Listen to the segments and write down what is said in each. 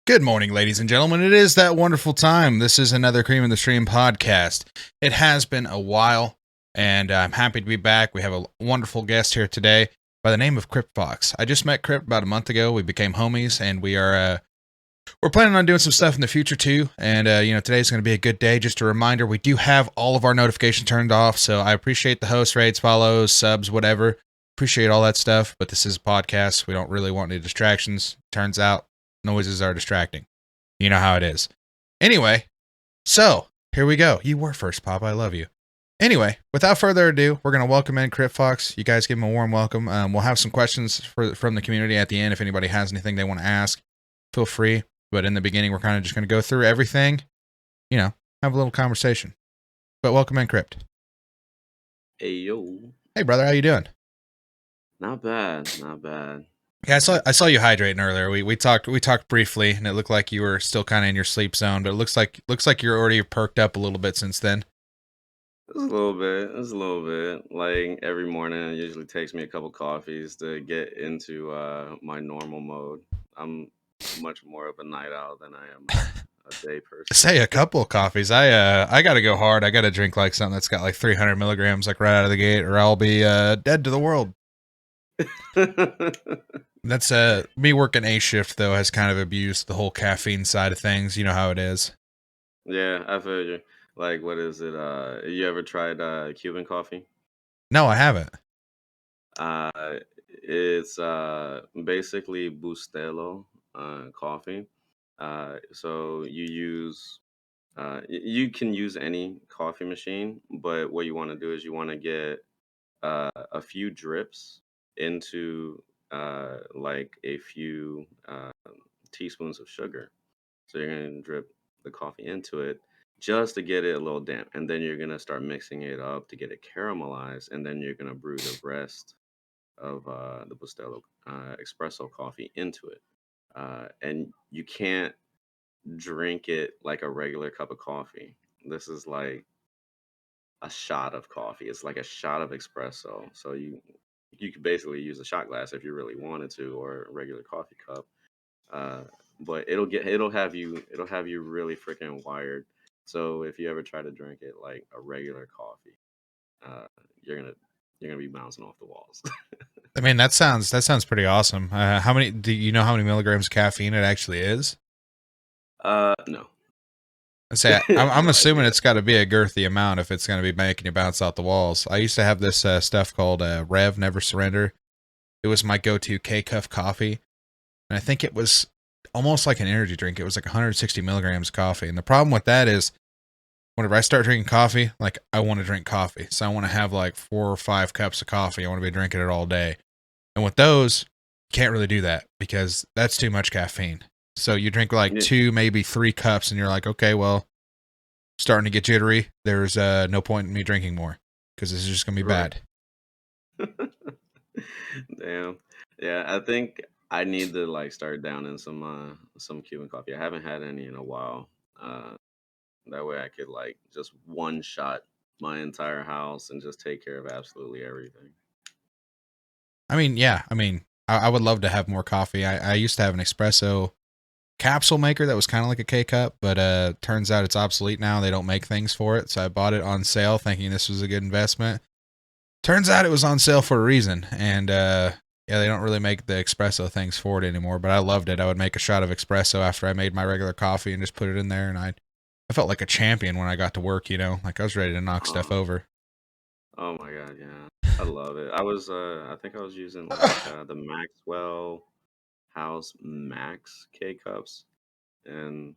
Good morning, ladies and gentlemen. It is that wonderful time. This is another Cream in the Stream podcast. It has been a while, and I'm happy to be back. We have a wonderful guest here today by the name of Cryptfox. I just met Crypt about a month ago. We became homies, and we're planning on doing some stuff in the future too. And today's going to be a good day. Just a reminder, we do have all of our notifications turned off, so I appreciate the host rates, follows, subs, whatever. Appreciate all that stuff, but this is a podcast. We don't really want any distractions. Turns out noises are distracting. You know how it is. Anyway, so here we go. You were first, Pop. I love you. Anyway, without further ado, we're going to welcome in Cryptfox. You guys give him a warm welcome. We'll have some questions from the community at the end. If anybody has anything they want to ask, feel free. But in the beginning, we're kind of just going to go through everything, have a little conversation. But welcome in, Crypt. Hey, yo. Hey, brother. How you doing? Not bad. Not bad. Yeah, I saw you hydrating earlier. We talked briefly, and it looked like you were still kind of in your sleep zone, but it looks like you're already perked up a little bit since then. It's a little bit. It's a little bit. Like every morning, it usually takes me a couple coffees to get into my normal mode. I'm much more of a night owl than I am a day person. Say a couple of coffees. I got to go hard. I got to drink like something that's got like 300 milligrams like right out of the gate, or I'll be dead to the world. That's me working A shift though has kind of abused the whole caffeine side of things. You know how it is. Yeah, I feel you. Like, what is it? You ever tried Cuban coffee? No, I haven't. It's basically Bustelo coffee. So you can use any coffee machine, but what you want to do is you want to get a few drips into like a few teaspoons of sugar. So you're gonna drip the coffee into it just to get it a little damp, and then you're gonna start mixing it up to get it caramelized, and then you're gonna brew the rest of the Bustelo espresso coffee into it. And you can't drink it like a regular cup of coffee. This is like a shot of coffee. It's like a shot of espresso. So you could basically use a shot glass if you really wanted to, or a regular coffee cup. Uh, but it'll have you really freaking wired. So if you ever try to drink it like a regular coffee, uh, you're gonna you're gonna be bouncing off the walls. I mean, that sounds pretty awesome. How many do you know how many milligrams of caffeine it actually is? No. I say I'm No assuming idea. it's got to be a girthy amount if it's going to be making you bounce out the walls. I used to have this stuff called Rev Never Surrender. It was my go-to K-Cuff coffee, and I think it was almost like an energy drink. It was like 160 milligrams of coffee, and the problem with that is whenever I start drinking coffee, like I want to drink coffee, so I want to have like 4 or 5 cups of coffee. I want to be drinking it all day, and with those, you can't really do that because that's too much caffeine. So you drink like Yeah. 2, maybe 3 cups, and you're like, okay, well, starting to get jittery. There's no point in me drinking more because this is just gonna be Right. bad. Damn. Yeah, I think I need to like start down in some Cuban coffee. I haven't had any in a while. Uh, that way I could like just one shot my entire house and just take care of absolutely everything. I mean, yeah, I would love to have more coffee. I used to have an espresso capsule maker that was kind of like a K cup, but turns out it's obsolete now. They don't make things for it, so I bought it on sale thinking this was a good investment. Turns out it was on sale for a reason, and yeah, they don't really make the espresso things for it anymore. But I loved it. I would make a shot of espresso after I made my regular coffee and just put it in there, and I felt like a champion when I got to work. Like I was ready to knock stuff Oh, over. oh my God, yeah. I love it. I think I was using like the Maxwell House Max K cups, and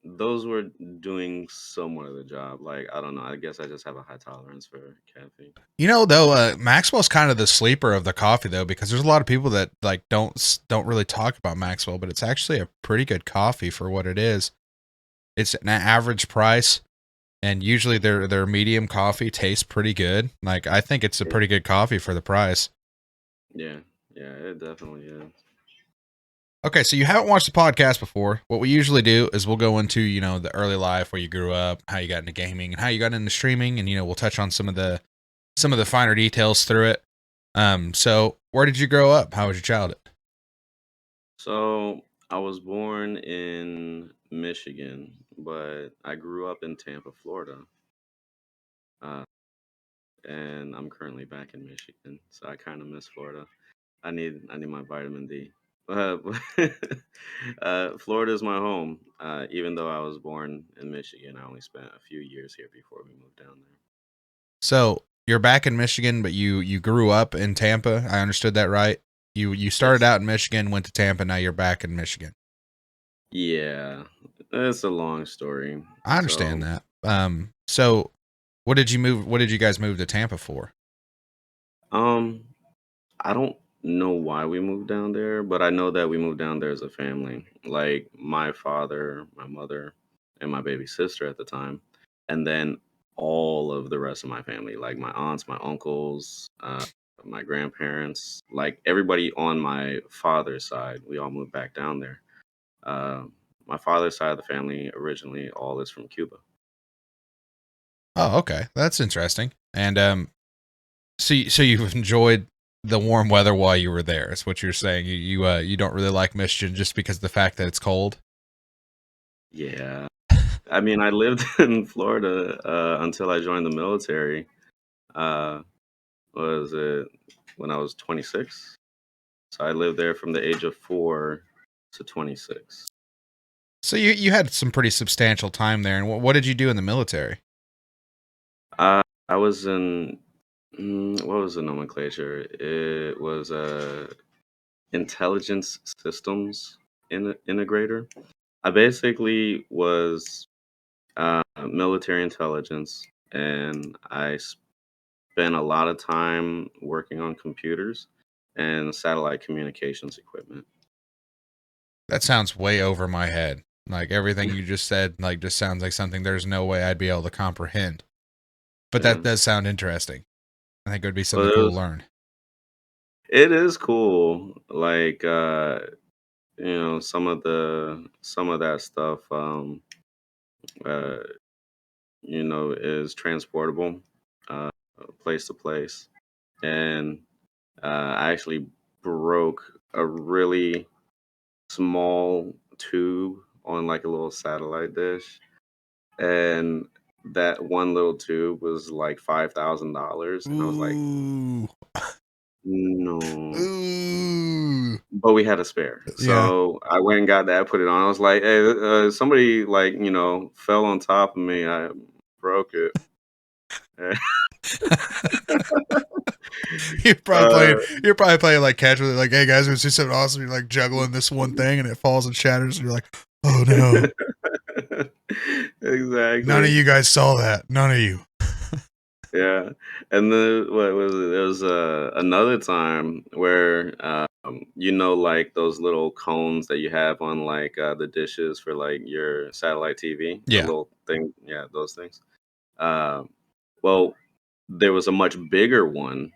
those were doing somewhat of the job. Like, I don't know. I guess I just have a high tolerance for caffeine. Though, Maxwell's kind of the sleeper of the coffee though, because there's a lot of people that like don't really talk about Maxwell, but it's actually a pretty good coffee for what it is. It's an average price, and usually their medium coffee tastes pretty good. Like I think it's a Yeah, pretty good coffee for the price. yeah, yeah, it definitely is. Okay, so you haven't watched the podcast before. What we usually do is we'll go into, the early life where you grew up, how you got into gaming, and how you got into streaming, and we'll touch on some of the finer details through it. So where did you grow up? How was your childhood? So I was born in Michigan, but I grew up in Tampa, Florida, uh, and I'm currently back in Michigan, so I kind of miss Florida. I need my vitamin D. Uh, Florida is my home. Even though I was born in Michigan, I only spent a few years here before we moved down there. So you're back in Michigan, but you grew up in Tampa. I understood that right. You started Yes. out in Michigan, went to Tampa, now you're back in Michigan. Yeah, it's a long story. I understand So, that. So what did you move? What did you guys move to Tampa for? um, I don't know why we moved down there, but I know that we moved down there as a family. Like my father, my mother, and my baby sister at the time, and then all of the rest of my family, like my aunts, my uncles, my grandparents, like everybody on my father's side, we all moved back down there. Uh, my father's side of the family originally all is from Cuba. Oh, okay, that's interesting. And so you've enjoyed the warm weather while you were there. Is what you're saying? You don't really like Michigan just because of the fact that it's cold. Yeah, I mean, I lived in Florida until I joined the military. Uh, was it when I was 26? So I lived there from the age of 4 to 26. So you had some pretty substantial time there. And what did you do in the military? I was in what was the nomenclature? It was intelligence systems integrator. I basically was military intelligence, and I spent a lot of time working on computers and satellite communications equipment. That sounds way over my head. Like everything you just said, like just sounds like something there's no way I'd be able to comprehend. But that Yeah. does sound interesting. I think it would be Well, something cool to learn. it is cool. Like some of that stuff uh is transportable uh place to place. And I actually broke a really small tube on like a little satellite dish, and that one little tube was like $5,000, and I was like, Ooh. no. Ooh. But we had a spare, Yeah. so I went and got that, put it on. I was like, "Hey, somebody like fell on top of me. I broke it." uh, You're probably playing like catch with it, like, hey guys, it's just something awesome. You're like juggling this one thing and it falls and shatters, and you're like, oh no. None of exactly. you guys saw that. None of you. Yeah, and then what was it? There was another time where like those little cones that you have on like the dishes for like your satellite TV, the Yeah. little thing, yeah, those things. Um, well, there was a much bigger one,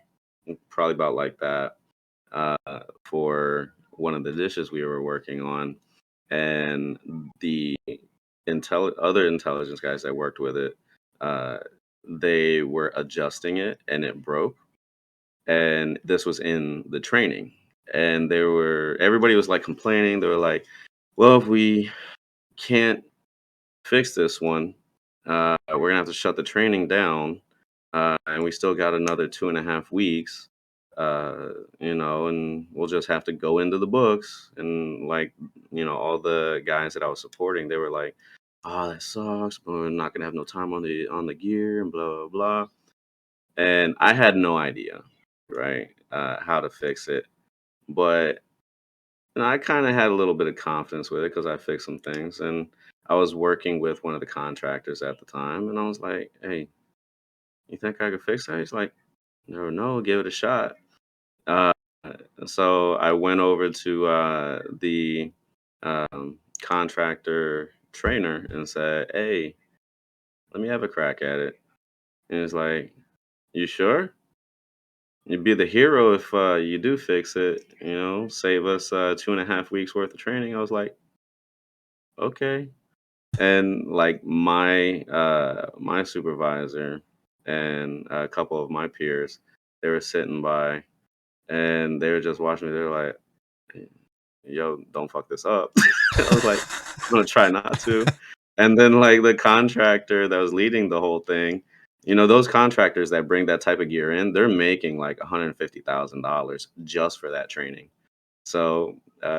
probably about like that, for one of the dishes we were working on, and the other intelligence guys that worked with it, uh, they were adjusting it, and it broke. And this was in the training, and everybody was like complaining. They were like, "Well, if we can't fix this one, we're gonna have to shut the training down, and we still got another 2.5 weeks, and we'll just have to go into the books." And like, all the guys that I was supporting, they were like, "Oh, that sucks, but we're not gonna have no time on the gear and blah blah blah." And I had no idea, right, how to fix it, but I kind of had a little bit of confidence with it because I fixed some things, and I was working with one of the contractors at the time, and I was like, "Hey, you think I could fix that?" He's like, "No, no, give it a shot." Uh, so I went over to the contractor trainer and said, "Hey, let me have a crack at it." And he's like, "You sure? You'd be the hero if you do fix it. Save us 2.5 weeks worth of training." I was like, "Okay." And like my supervisor and a couple of my peers, they were sitting by, and they were just watching me. They're like, yo, don't fuck this up. I was like, I'm gonna try not to. And then like the contractor that was leading the whole thing, those contractors that bring that type of gear in, they're making like $150,000 just for that training. So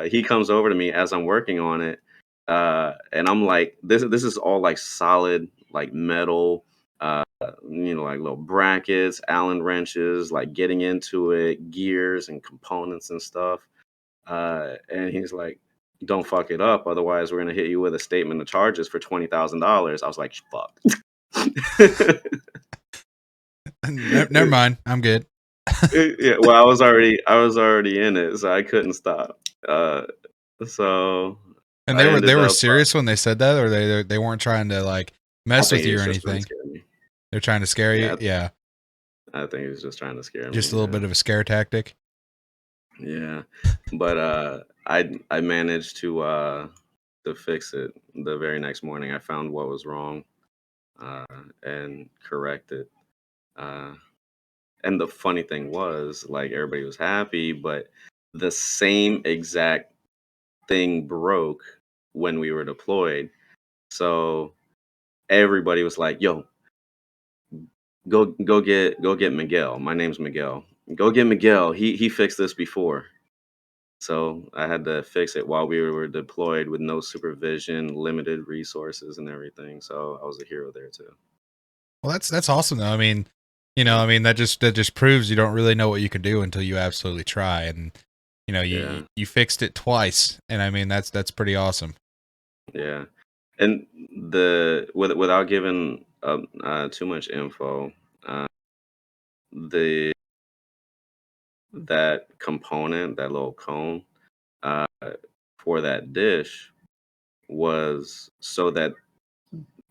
he comes over to me as I'm working on it, and I'm like, this is all like solid, like metal, like little brackets, Allen wrenches, like getting into it, gears and components and stuff. And he's like, "Don't fuck it up, otherwise we're gonna hit you with a statement of charges for $20,000." I was like, "Fuck." Never mind. I'm good. Yeah, well, I was already in it, so I couldn't stop. So And I they ended were up. serious when they said that, or they weren't trying to like I mess think with he you or was just trying to anything. scare me. They're trying to scare you. Yeah, Yeah, I think he was just trying to scare just me. a little bit of a scare tactic. Yeah, but I managed to fix it the very next morning. I found what was wrong, uh, and correct it. Uh, and the funny thing was, like, everybody was happy, but the same exact thing broke when we were deployed. So everybody was like, "Yo, go get Miguel. My name's Miguel. Go get Miguel. He fixed this before." So I had to fix it while we were deployed with no supervision, limited resources, and everything. So I was a hero there too. Well, that's awesome though. I mean, Yeah, that just proves you don't really know what you can do until you absolutely try. And yeah, you fixed it twice, and I mean that's pretty awesome. yeah. And without giving up too much info, uh, the that component, that little cone, uh, for that dish was so that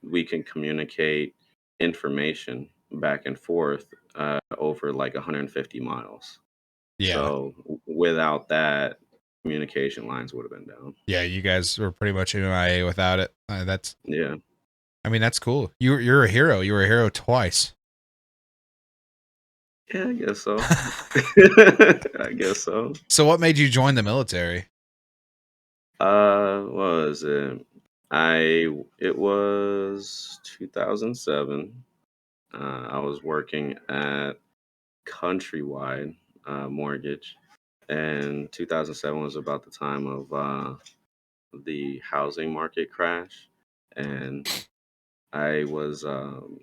we can communicate information back and forth over like 150 miles. Yeah, So without that, communication lines would have been down. yeah. You guys were pretty much MIA without it. Yeah, I mean, that's cool. You're a hero. You were a hero twice. yeah, I guess so. I guess so. So, what made you join the military? What was it? It was 2007. I was working at Countrywide Mortgage, and 2007 was about the time of the housing market crash, and I was um,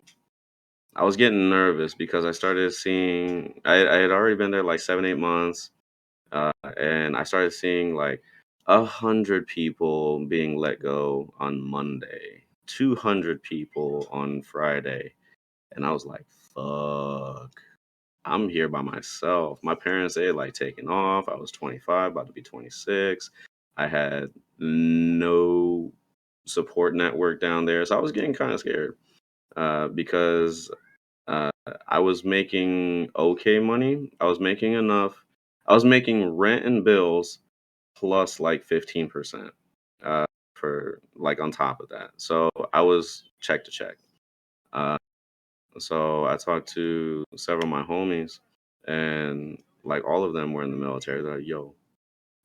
I was getting nervous because I started seeing I had already been there like 7 8 months, and I started seeing like 100 people being let go on Monday, 200 people on Friday, and I was like, "Fuck." I'm here by myself. My parents, they had like taken off. I was 25, about to be 26. I had no support network down there. So I was getting kind of scared because uh, I was making okay money. I was making enough. I was making rent and bills plus like 15% uh, for like on top of that. So I was check to check. Uh, so I talked to several of my homies, and like all of them were in the military. They're like, "Yo,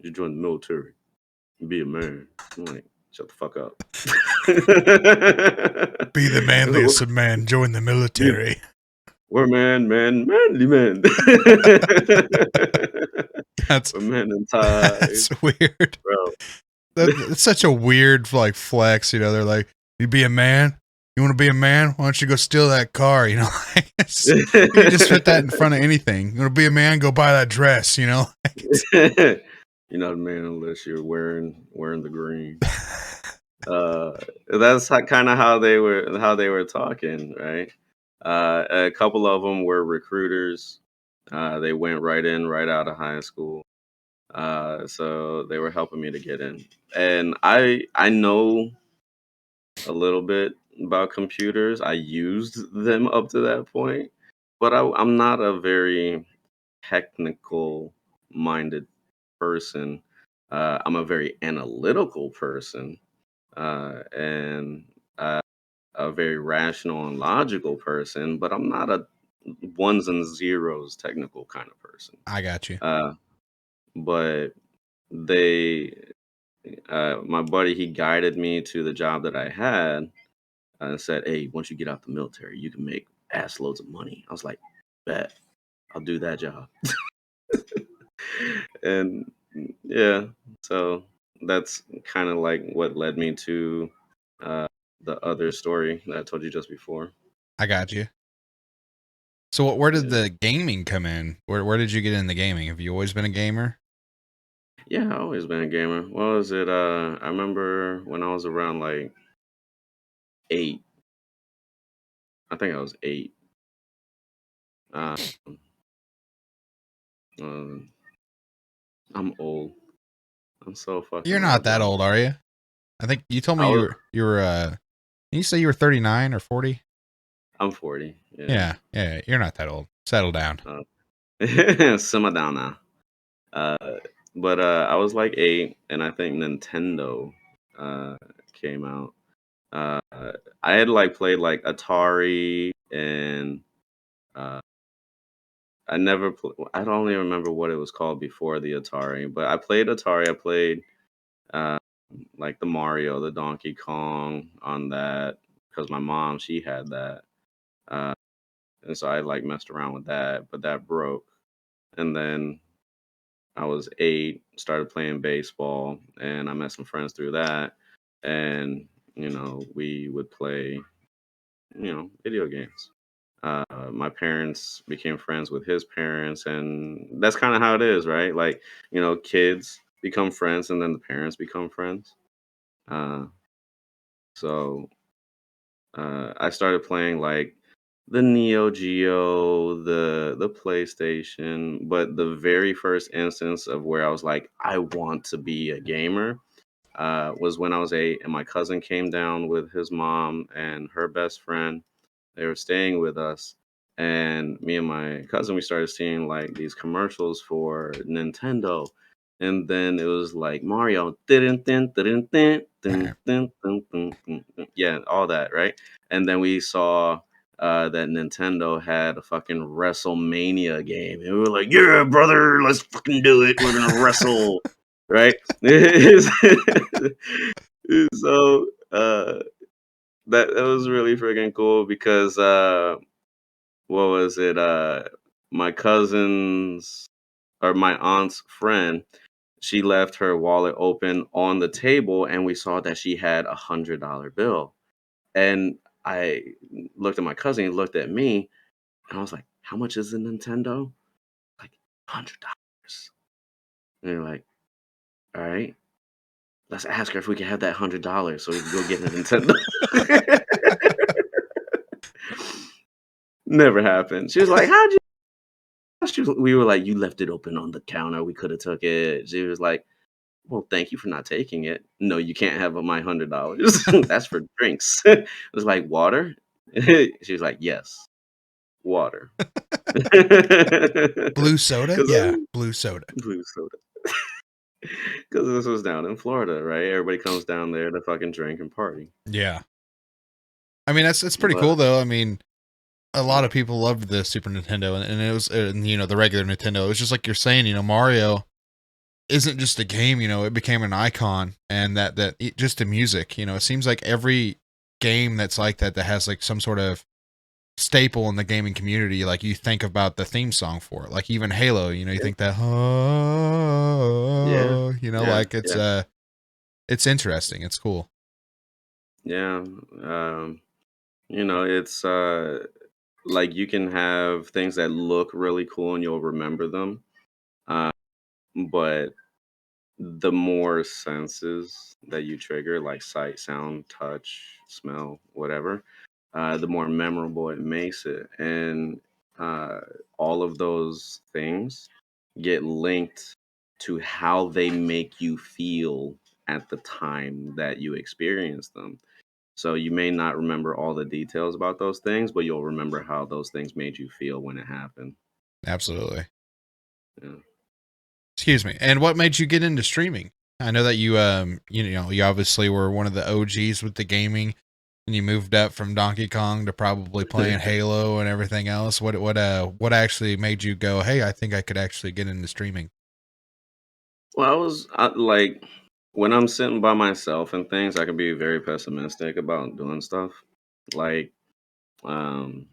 you join the military, be a man." I'm like, "Shut the fuck up." Be the manliest of men. Join the Yeah, military. we're manly men. That's We're men in ties, that's weird. bro. That's such a weird like flex. They're like, "You be a man. You want to be a man? Why don't you go steal that car?" You can just fit that in front of anything. You want to be a man? Go buy that dress. You're not a man unless you're wearing the green. Uh, that's kind of how they were talking, right? A couple of them were recruiters. They went right in, right out of high school. So they were helping me to get in, and I know a little bit about computers. I used them up to that point, but I'm not a very technical minded person. I'm a very analytical person, and a very rational and logical person, but I'm not a ones and zeros technical kind of person. I got you. Uh, but they my buddy, he guided me to the job that I had and said, "Hey, once you get out the military, you can make ass loads of money." I was like, "Bet, I'll do that job." And yeah, so that's kind of like what led me to uh, the other story that I told you just before. I got you. So where did Yeah, the gaming come in? Where did you get in the gaming? Have you always been a gamer? yeah, I've always been a gamer. What was it? I remember when I was around like 8. I think I was 8. Um, um, I'm old. I'm so You're fucking not old, that bro. old, are you? I think you told me I was. you were did you say you were 39 or 40? I'm 40. Yeah. Yeah, you're not that old. Settle down. Simmer down now. But I was like 8, and I think Nintendo uh, came out. Uh, I had like played like Atari, and uh, I don't even remember what it was called before the Atari, but I played Atari. I played uh, like the Mario, the Donkey Kong on that because my mom, she had that, uh, and so I like messed around with that, but that broke. And then I was 8, started playing baseball, and I met some friends through that. And, we would play, video games. My parents became friends with his parents, and that's kind of how it is, right? Like, kids become friends, and then the parents become friends. Uh, so I started playing like the Neo Geo, the PlayStation, but the very first instance of where I was like, I want to be a gamer, was when I was 8, and my cousin came down with his mom and her best friend. They were staying with us, and me and my cousin, we started seeing like these commercials for Nintendo, and then it was like Mario, dun, dun, dun, dun, dun, dun, dun, dun, dun, dun. Yeah, all that, right? And then we saw that Nintendo had a fucking WrestleMania game, and we were like, "Yeah, brother, let's fucking do it. We're gonna wrestle." Right? So that was really freaking cool because what was it? My cousin's or my aunt's friend, she left her wallet open on the table, and we saw that she had $100 bill. And I looked at my cousin, he looked at me, and I was like, "How much is a Nintendo?" Like $100. And they're like, "All right, let's ask her if we can have that $100 so we can go get a Nintendo." Never happened. She was like, "How'd you?" We were like, "You left it open on the counter. We could have took it." She was like, "Well, thank you for not taking it." "No, you can't have my $100. That's for drinks." It was like, "Water?" She was like, "Yes, water." Blue soda? Because Yeah, blue soda. blue soda. Because this was down in Florida, right? Everybody comes down there to fucking drink and party. Yeah. I mean, that's pretty But cool though. I mean, a lot yeah, of people loved the Super Nintendo, and it was the regular Nintendo. It was just like you're saying, Mario isn't just a game, it became an icon, and just the music, it seems like every game that's like that has like some sort of staple in the gaming community, like you think about the theme song for it, like even Halo, you yeah, think that, yeah, yeah, like yeah, it's interesting, it's cool. yeah. Um, it's like you can have things that look really cool and you'll remember them. Uh, but the more senses that you trigger, like sight, sound, touch, smell, whatever, the more memorable it makes it. And uh, all of those things get linked to how they make you feel at the time that you experience them. So you may not remember all the details about those things, but you'll remember how those things made you feel when it happened. Absolutely. Yeah. Excuse me. And what made you get into streaming? I know that you obviously were one of the OGs with the gaming, and you moved up from Donkey Kong to probably playing Halo and everything else. What actually made you go, "Hey, I think I could actually get into streaming?" Well, like when I'm sitting by myself and things, I can be very pessimistic about doing stuff. Like, um,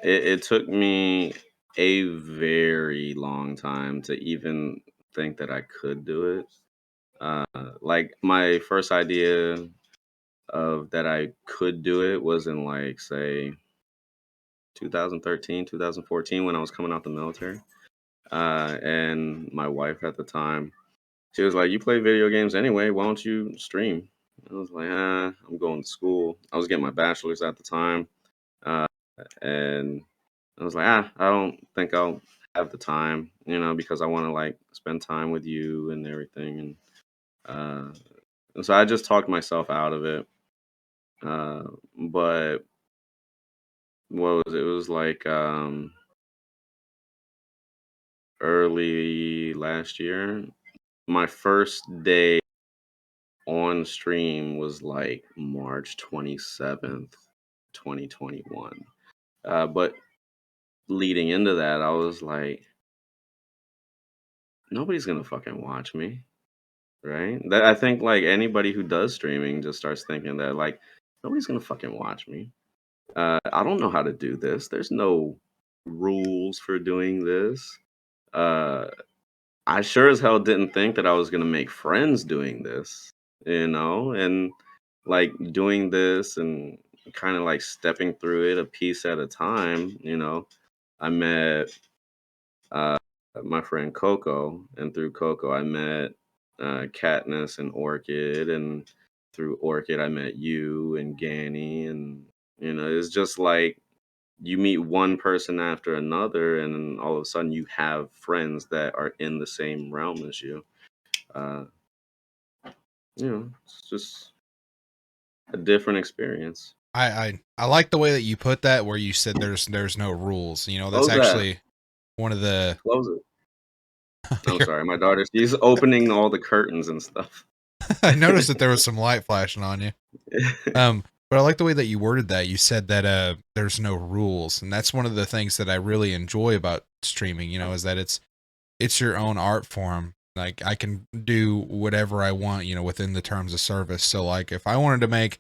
it took me a very long time to even think that I could do it. Uh, like my first idea of that I could do it was in like say 2013, 2014 when I was coming out the military. And my wife at the time, she was like, "You play video games anyway. Why don't you stream?" I was like, I'm going to school." I was getting my bachelor's at the time, uh, and I was like, I don't think I'll have the time, because I want to like spend time with you and everything, uh, and so I just talked myself out of it. Uh, but what was it? It was like early last year. My first day on stream was like March 27th, 2021. But leading into that, I was like, nobody's gonna fucking watch me, right? That I think like anybody who does streaming just starts thinking that like nobody's gonna fucking watch me. I don't know how to do this. There's no rules for doing this. Uh, I sure as hell didn't think that I was gonna make friends doing this, and like doing this and kind of like stepping through it a piece at a time. I met uh, my friend Coco, and through Coco, I met Katniss and Orchid, and through Orchid, I met you and Ganny, and it's just like you meet one person after another, and then all of a sudden you have friends that are in the same realm as you. Uh, it's just a different experience. I like the way that you put that, where you said there's no rules. That's Close that. actually one of the. Close it. I'm Here, sorry, my daughter. She's opening all the curtains and stuff. I noticed that there was some light flashing on you. But I like the way that you worded that. You said that there's no rules, and that's one of the things that I really enjoy about streaming. Is that it's your own art form. Like I can do whatever I want, within the terms of service. So like if I wanted to make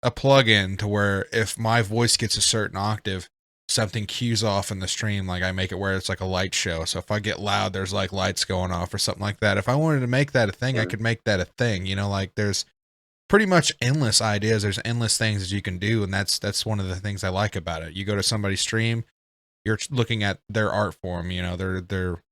a plugin to where if my voice gets a certain octave, something cues off in the stream, like I make it where it's like a light show. So if I get loud, there's like lights going off or something like that. If I wanted to make that a thing, I Right. could make that a thing. Like there's pretty much endless ideas. There's endless things that you can do, and that's one of the things I like about it. You go to somebody's stream, you're looking at their art form. They're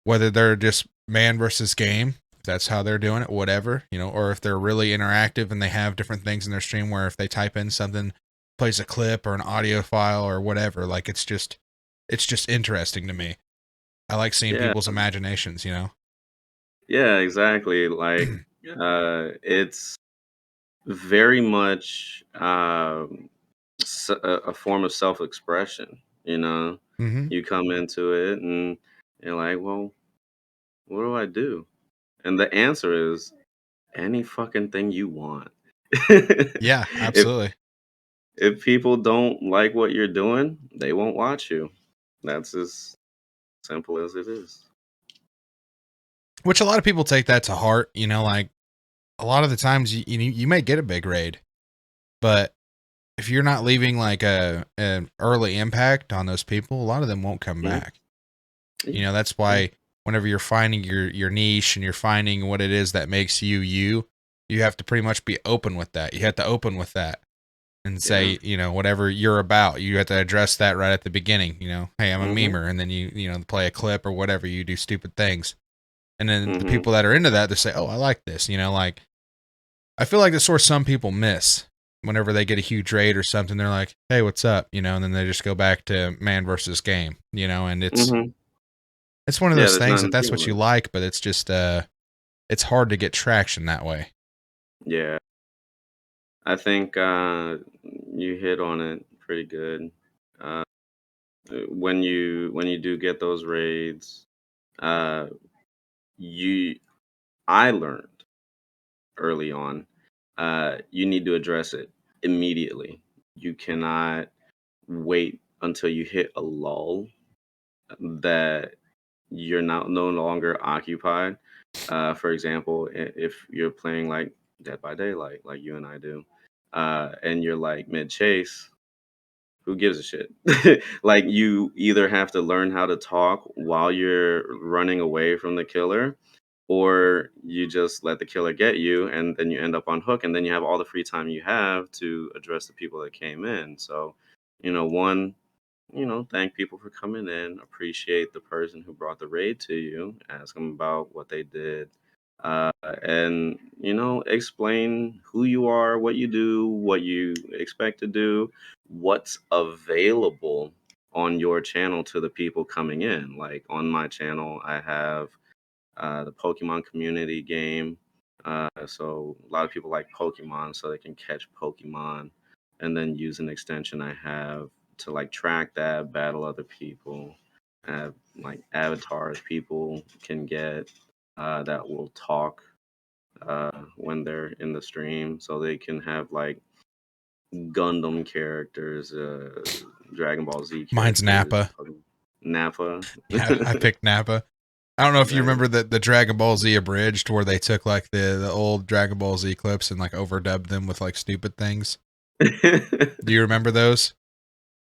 whether they're just man versus game, if that's how they're doing it, whatever, or if they're really interactive and they have different things in their stream where if they type in something, plays a clip or an audio file or whatever, like it's just interesting to me. I like seeing Yeah. people's imaginations. Yeah. Exactly. Like, it's very much a form of self-expression. Mm-hmm. You come into it and you're like, well, what do I do? And the answer is any fucking thing you want. Yeah, if absolutely. if people don't like what you're doing, they won't watch you. That's as simple as it is. Which a lot of people take that to heart. Like a lot of the times you may get a big raid, but if you're not leaving like an early impact on those people, a lot of them won't come Mhm. back. Yeah. That's Yeah. why whenever you're finding your niche and you're finding what it is that makes you have to pretty much be open with that. You have to open with that and Yeah. say, whatever you're about, you have to address that right at the beginning. Hey, I'm a Mhm. memer, and then you play a clip or whatever. You do stupid things, and then the Mhm. people that are into that, they say, oh, I like this. Like I feel like that's where some people miss. Whenever they get a huge raid or something, they're like, "Hey, what's up?" And then they just go back to man versus game. And Mhm. it's one of Yeah, those there's things nothing that to that's deal what you with. like, but it's just it's hard to get traction that way. Yeah. I think you hit on it pretty good. Uh, when you do get those raids, uh, you I learned early on, you need to address it immediately. You cannot wait until you hit a lull that you're not no longer occupied. For example, if you're playing like Dead by Daylight, like you and I do, and you're like mid chase, who gives a shit? Like you either have to learn how to talk while you're running away from the killer, or you just let the killer get you, and then you end up on hook, and then you have all the free time you have to address the people that came in. So, one, thank people for coming in, appreciate the person who brought the raid to you, ask them about what they did, and, explain who you are, what you do, what you expect to do, what's available on your channel to the people coming in. Like on my channel, I have the Pokemon community game. So a lot of people like Pokemon, so they can catch Pokemon, and then use an extension I have to like track that, battle other people. I have like avatars people can get that will talk when they're in the stream, so they can have like Gundam characters, Dragon Ball Z Mine's characters, Nappa. Nappa. Yeah, I picked Nappa. I don't know if you Nice. remember the Dragon Ball Z abridged where they took like the old Dragon Ball Z clips and like overdubbed them with like stupid things. Do you remember those?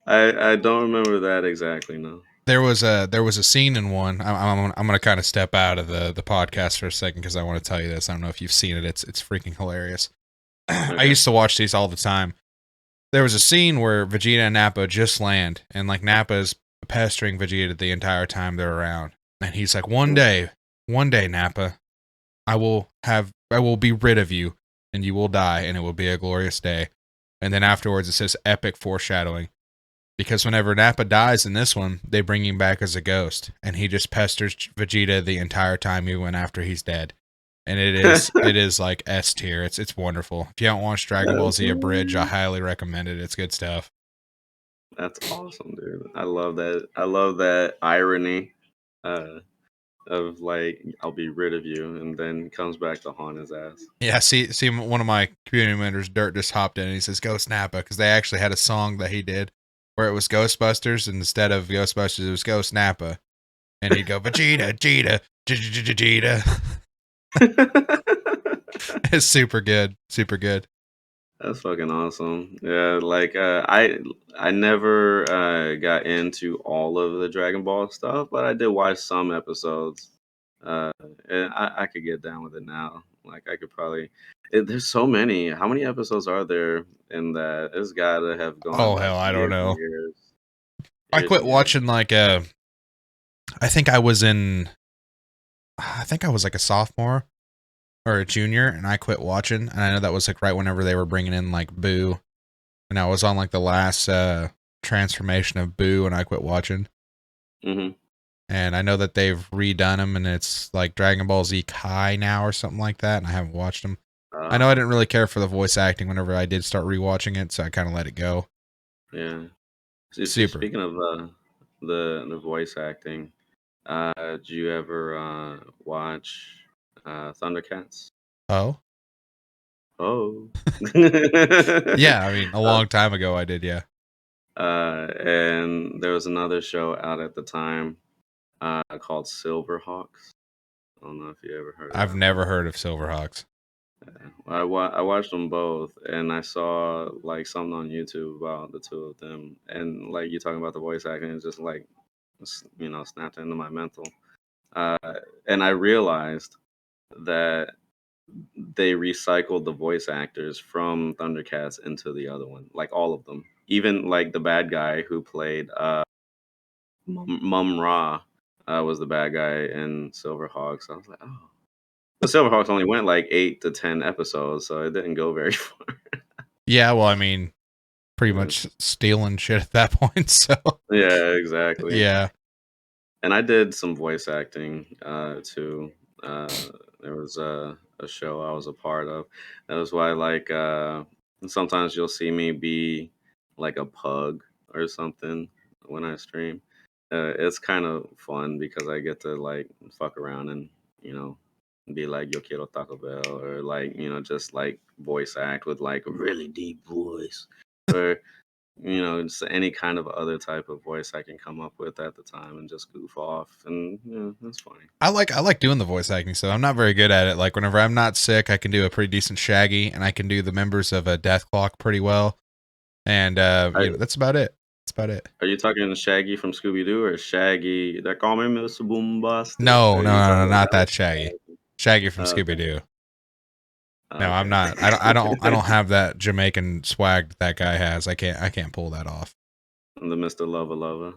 I don't remember that exactly, no. There was a scene in one. I'm gonna kind of step out of the podcast for a second because I want to tell you this. I don't know if you've seen it. It's freaking hilarious. I Okay. used to watch these all the time. There was a scene where Vegeta and Nappa just land, and like Nappa's pestering Vegeta the entire time they're around, and he's like, Mm. one day, Nappa, I will be rid of you, and you will die, and it will be a glorious day. And then afterwards, it says epic foreshadowing. Because whenever Nappa dies in this one, they bring him back as a ghost, and he just pesters Vegeta the entire time even after he's dead. And it is like S tier. It's wonderful. If you haven't watched Dragon Ball That's Z Abridged, I highly recommend it. It's good stuff. that's awesome, dude. I love that. I love that irony uh, of like, I'll be rid of you, and then comes back to haunt his ass. Yeah, see, one of my community members, Dirt, just hopped in and he says Ghost Nappa because they actually had a song that he did where it was Ghostbusters and instead of Ghostbusters it was Ghost Nappa, and he'd go Vegeta, Vegeta, Vegeta. It's super good, super good. That's fucking awesome. Yeah, like I never got into all of the Dragon Ball stuff, but I did watch some episodes. Uh, and I could get down with it now. Like I could probably. There's so many. How many episodes are there in that? It's gotta have gone Oh like hell, I don't years and know. years, I years quit and years. watching like I think I think I was like a sophomore or a junior, and I quit watching. And I know that was like right whenever they were bringing in like Boo, and I was on like the last transformation of Boo, and I quit watching. Hmm. And I know that they've redone them, and it's like Dragon Ball Z Kai now or something like that. And I haven't watched them. I know I Uh, didn't really care for the voice acting whenever I did start rewatching it, so I kind of let it go. yeah. See, Super. speaking of the voice acting, did you ever watch Thundercats? Oh, Oh. yeah. I mean, a uh, long time ago, I did. Yeah, and there was another show out at the time called Silverhawks. I don't know if you ever heard of I've that one. never heard of Silverhawks. Yeah. I watched them both, and I saw like something on YouTube about the two of them, and like you talking about the voice acting, it's just like snapped into my mental. Uh, and I realized that they recycled the voice actors from Thundercats into the other one, like all of them. Even like the bad guy who played Mum Ra was the bad guy in Silverhawks. I was like, oh, but Silverhawks only went like 8 to 10 episodes, so it didn't go very far. Yeah, well, I mean, pretty Uh, much stealing shit at that point. So yeah, exactly. yeah, And I did some voice acting too. There was a show I was a part of. That was why, like, sometimes you'll see me be like a pug or something when I stream. It's kind of fun because I get to like fuck around and you know be like Yo quiero Taco Bell, or like just like voice act with like a really deep voice. Or just any kind of other type of voice I can come up with at the time and just goof off, and that's funny. I like doing the voice acting, so I'm not very good at it. Like whenever I'm not sick, I can do a pretty decent Shaggy, and I can do the members of a Death Clock pretty well. And Are, that's about it. That's about it. are you talking to Shaggy from Scooby Doo or Shaggy? They call me Mr. Boombastic. No, Are no, you no, talking no, about not that that Shaggy. Shaggy from Scooby one? Doo. No, I'm Okay. not. I don't have that Jamaican swag that guy has. I can't pull that off. The Mr. Lover Lover.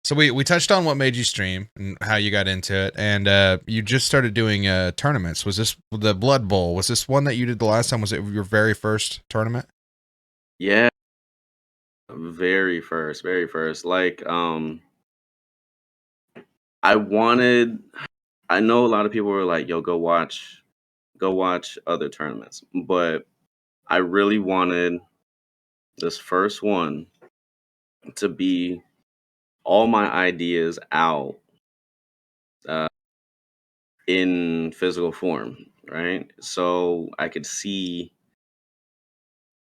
So we touched on what made you stream and how you got into it, and you just started doing tournaments. Was this the Blood Bowl? Was this one that you did the last time? Was it your very first tournament? Yeah, very first, very first. Like, I wanted. I know a lot of people were like, "Yo, go watch other tournaments," but I really wanted this first one to be all my ideas out uh, in physical form, right? So I could see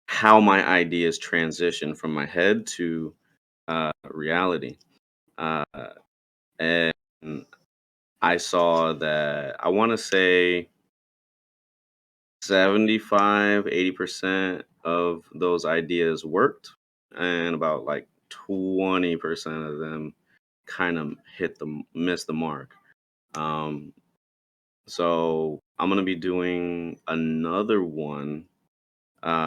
how my ideas transition from my head to reality. Uh, and I saw that I want to say 75, 80% of those ideas worked, and about like 20% of them kind of missed the mark. Um, so I'm gonna be doing another one, uh,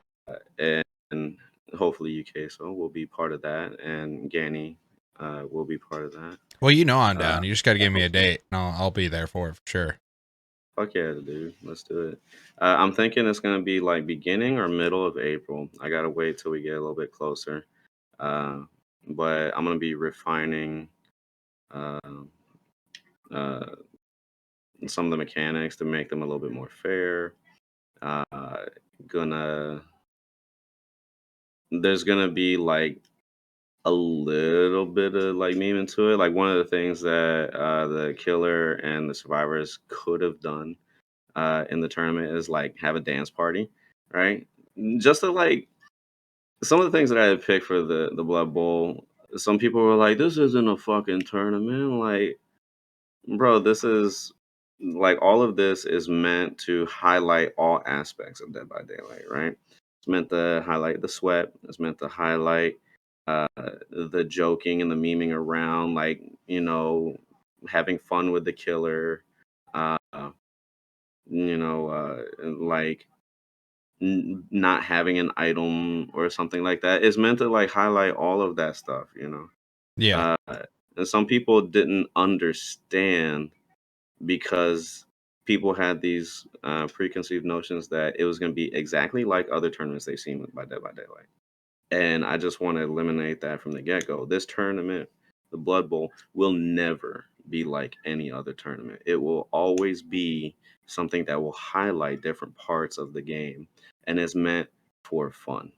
and hopefully UKSO will be part of that, and Ganny will be part of that. Well, you know I'm Uh, down. You just got to I give me hope a so. date, and I'll be there for it for sure. Fuck yeah, dude. Let's do it. I'm thinking it's gonna be like beginning or middle of April. I gotta wait till we get a little bit closer. Uh, but I'm gonna be refining uh, uh, some of the mechanics to make them a little bit more fair. Uh, gonna There's gonna be like a little bit of like meme into it. Like one of the things that the killer and the survivors could have done in the tournament is like have a dance party, right? Just to like some of the things that I had picked for the Blood Bowl. Some people were like, "This isn't a fucking tournament." Like, bro, this is like all of this is meant to highlight all aspects of Dead by Daylight, right? It's meant to highlight the sweat. It's meant to highlight the joking and the memeing around, like having fun with the killer. Uh, like not having an item or something like that is meant to like highlight all of that stuff. Yeah, Uh, and some people didn't understand because people had these preconceived notions that it was going to be exactly like other tournaments they've seen by Dead by Daylight. And I just want to eliminate that from the get go. This tournament, the Blood Bowl, will never be like any other tournament. It will always be something that will highlight different parts of the game and is meant for fun.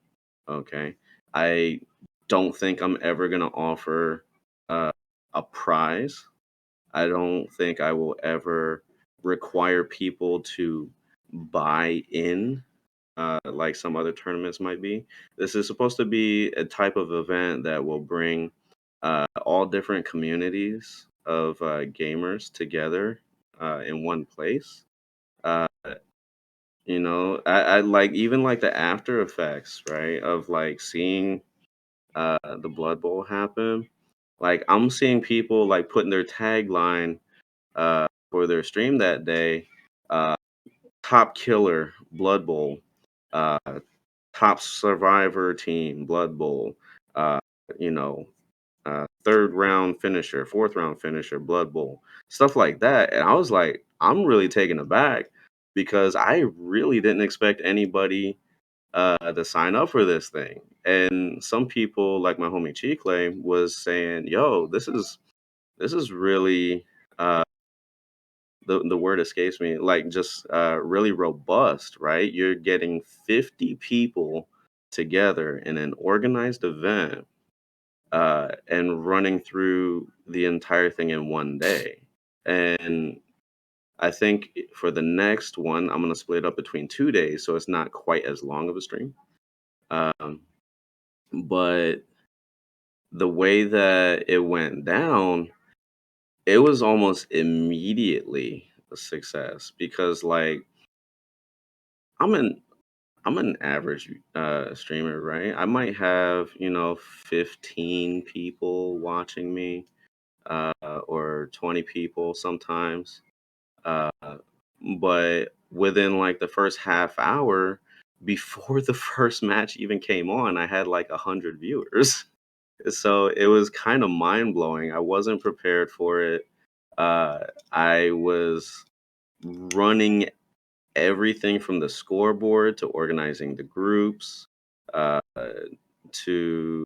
Okay. I don't think I'm ever going to offer uh, a prize. I don't think I will ever require people to buy in like some other tournaments might be. This is supposed to be a type of event that will bring all different communities of gamers together in one place. Uh, I like even like the after effects, right? Of like seeing the Blood Bowl happen. Like I'm seeing people like putting their tagline for their stream that day. Uh, Top killer Blood Bowl. Uh, Top survivor team Blood Bowl, uh, you know, third round finisher, fourth round finisher, Blood Bowl, stuff like that. And I was like, I'm really taken aback because I really didn't expect anybody to sign up for this thing. And some people, like my homie Chicle, was saying, "Yo, this is really." The word escapes me, like just really robust, right? You're getting 50 people together in an organized event and running through the entire thing in one day. And I think for the next one, I'm gonna split it up between 2 days, so it's not quite as long of a stream. Um, but the way that it went down, it was almost immediately a success because, like, I'm an I'm an average streamer, right? I might have 15 people watching me, or 20 people sometimes. Uh, but within like the first half hour, before the first match even came on, I had like 100 viewers. So it was kind of mind blowing. I wasn't prepared for it. I was running everything from the scoreboard to organizing the groups, uh, to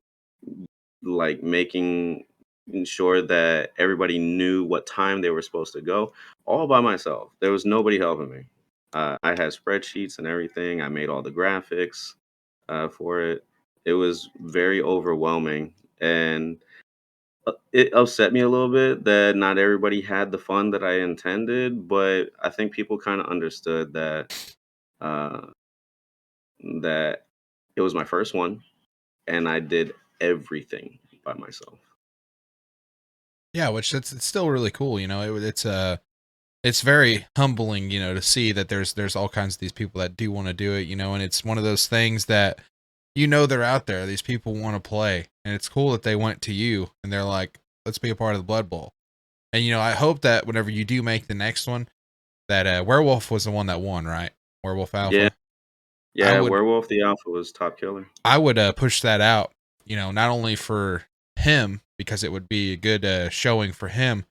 like making sure that everybody knew what time they were supposed to go, all by myself. There was nobody helping me. I had spreadsheets and everything. I made all the graphics for it. It was very overwhelming, and it upset me a little bit that not everybody had the fun that I intended. But I think people kind of understood uh, that it was my first one, and I did everything by myself. Yeah, which it's still really cool. It's very humbling, to see that there's all kinds of these people that do want to do it, and it's one of those things that they're out there. These people want to play, and it's cool that they went to you and they're like, let's be a part of the Blood Bowl. And I hope that whenever you do make the next one, that Werewolf was the one that won, right? Werewolf Yeah, Alpha. I yeah. would Werewolf the Alpha was top killer. I would push that out, not only for him because it would be a good showing for him,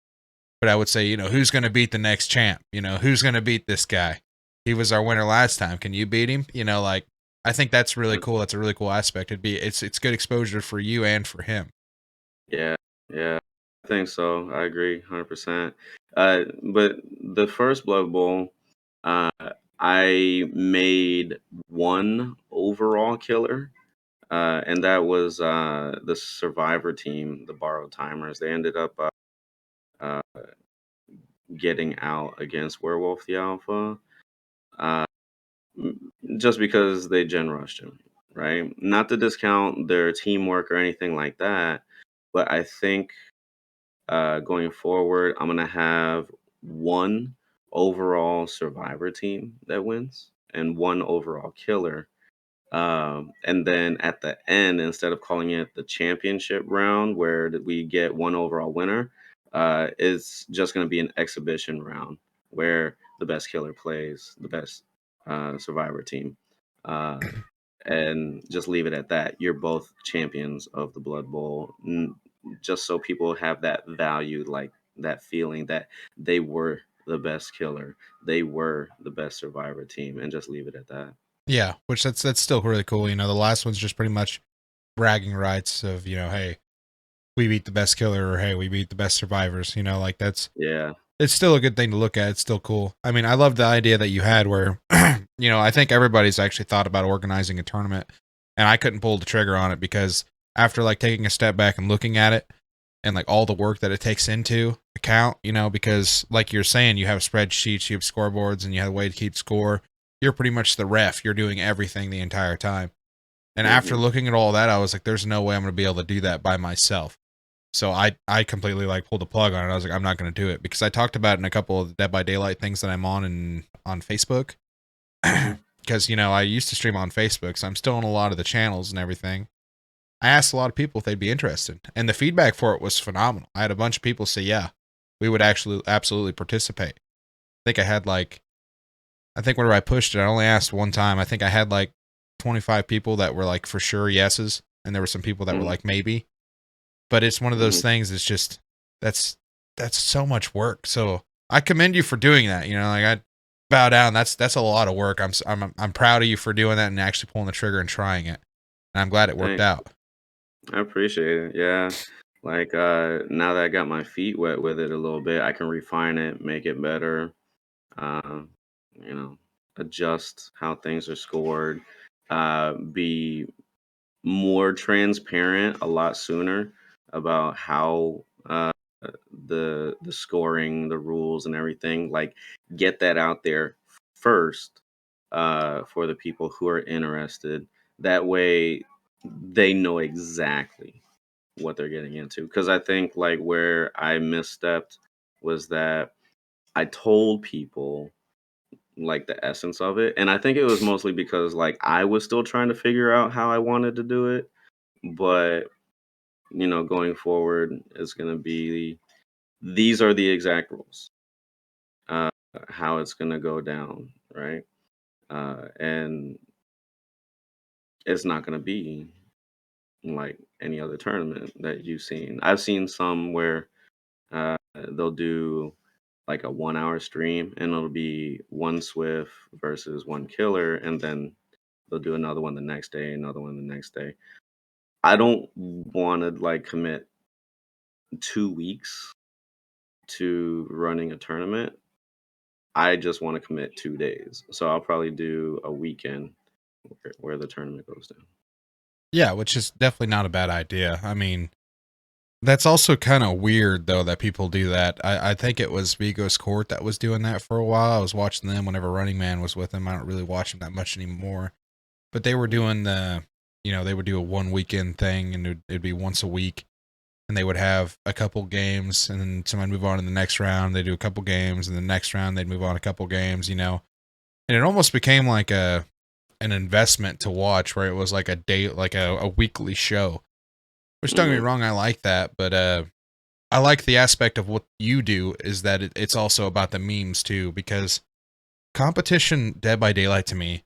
but I would say, who's going to beat the next champ? Who's going to beat this guy? He was our winner last time. Can you beat him? Like, I think that's really cool. That's a really cool aspect. It's good exposure for you and for him. Yeah, yeah. I think so. I agree, 100%. But the first Blood Bowl, uh, I made one overall killer, and that was the Survivor team, the Borrowed Timers. They ended up uh, getting out against Werewolf the Alpha. Uh, just because they gen rushed him, right? Not to discount their teamwork or anything like that, but I think going forward, I'm gonna have one overall survivor team that wins and one overall killer. And then at the end, instead of calling it the championship round, where we get one overall winner, it's just going to be an exhibition round where the best killer plays the best survivor team. Uh, and just leave it at that. You're both champions of the Blood Bowl, just so people have that value, like that feeling that they were the best killer, they were the best survivor team, and just leave it at that. Yeah, which that's still really cool. The last one's just pretty much bragging rights of, hey, we beat the best killer, or hey, we beat the best survivors. Like that's Yeah. it's still a good thing to look at. It's still cool. I mean, I love the idea that you had where, I think everybody's actually thought about organizing a tournament, and I couldn't pull the trigger on it because after like taking a step back and looking at it and like all the work that it takes into account, because like you're saying, you have spreadsheets, you have scoreboards, and you have a way to keep score. You're pretty much the ref. You're doing everything the entire time. And after Hmm. looking at all that, I was like, there's no way I'm going to be able to do that by myself. So I completely like pulled the plug on it. I was like, I'm not going to do it because I talked about it in a couple of Dead by Daylight things that I'm on Facebook. Hmm. Because I used to stream on Facebook, so I'm still on a lot of the channels and everything. I asked a lot of people if they'd be interested, and the feedback for it was phenomenal. I had a bunch of people say, "Yeah, we would actually absolutely participate." I think whenever I pushed it, I only asked one time. I think I had like 25 people that were like for sure yeses, and there were some people that were Hmm. like maybe. But it's one of those Hmm. things. It's just that's that's so much work. So I commend you for doing that. Like I bow down. That's a lot of work. I'm proud of you for doing that and actually pulling the trigger and trying it. And I'm glad it worked Thanks. out. I appreciate it. Yeah. Like now that I got my feet wet with it a little bit, I can refine it, make it better. Uh, you know, adjust how things are scored. Be more transparent a lot sooner about how the scoring, the rules, and everything. Like, get that out there first for the people who are interested. That way, they know exactly what they're getting into. Because I think like where I misstepped was that I told people like the essence of it, and I think it was mostly because like I was still trying to figure out how I wanted to do it, but going forward is going to be these are the exact rules, uh, how it's going to go down, right? And it's not going to be like any other tournament that you've seen. I've seen some where they'll do like a 1 hour stream and it'll be one Swift versus one killer, and then they'll do another one the next day, another one the next day. I don't want to like commit 2 weeks to running a tournament. I just want to commit 2 days. So I'll probably do a weekend where the tournament goes down. Yeah, which is definitely not a bad idea. I mean, that's also kind of weird though that people do that. I think it was Vigo's Court that was doing that for a while. I was watching them whenever Running Man was with them. I don't really watch them that much anymore. But they were doing they would do a one weekend thing and it'd be once a week. And they would have a couple games and then somebody move on in the next round. They do a couple games and the next round they'd move on a couple games, And it almost became like an investment to watch where it was like a day, like a weekly show. Which don't get me Hmm. wrong, I like that, but I like the aspect of what you do is that it's also about the memes too, because competition Dead by Daylight to me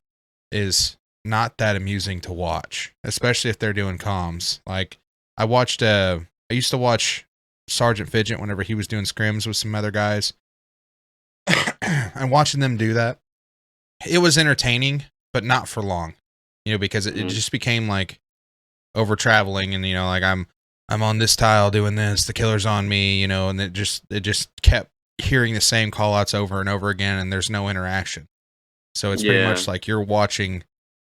is not that amusing to watch, especially if they're doing comms. Like I used to watch Sergeant Fidget whenever he was doing scrims with some other guys, and watching them do that, it was entertaining, but not for long, because it Hmm. just became like over traveling, and like I'm on this tile doing this, the killer's on me, and it just kept hearing the same call outs over and over again, and there's no interaction. So it's pretty Yeah. much like you're watching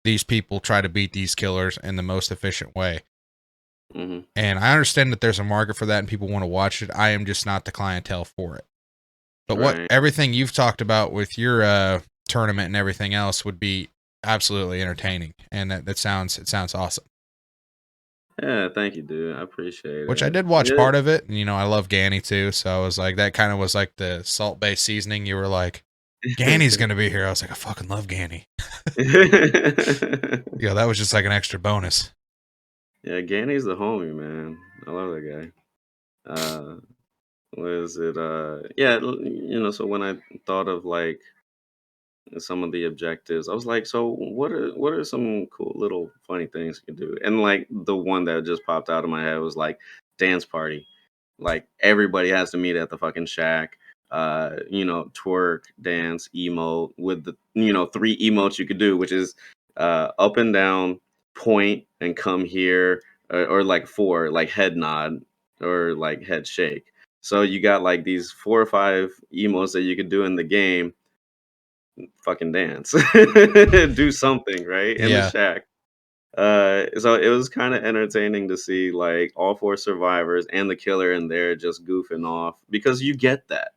these people try to beat these killers in the most efficient way. Hmm. And I understand that there's a market for that and people want to watch it. I am just not the clientele for it. But what Right. everything you've talked about with your tournament and everything else would be absolutely entertaining. And it sounds awesome. Yeah. Thank you, dude. I appreciate Which I it. did watch Yeah. part of it, and I love Ganny too, so I was like, that kind of was like the salt based seasoning. You were like, Ganny's gonna be here. I was like, I fucking love Ganny. That was just like an extra bonus. Yeah, Ganny's the homie, man. I love that guy. What is it? Yeah, so when I thought of like some of the objectives, I was like, so what are some cool little funny things you can do? And like the one that just popped out of my head was like dance party. Like everybody has to meet at the fucking shack. Twerk, dance, emote with the three emotes you could do, which is up and down, point, and come here, or like four, like head nod or like head shake. So you got like these 4 or 5 emotes that you could do in the game. Fucking dance, do something right in the Yeah. shack. So it was kind of entertaining to see like all 4 survivors and the killer in there just goofing off because you get that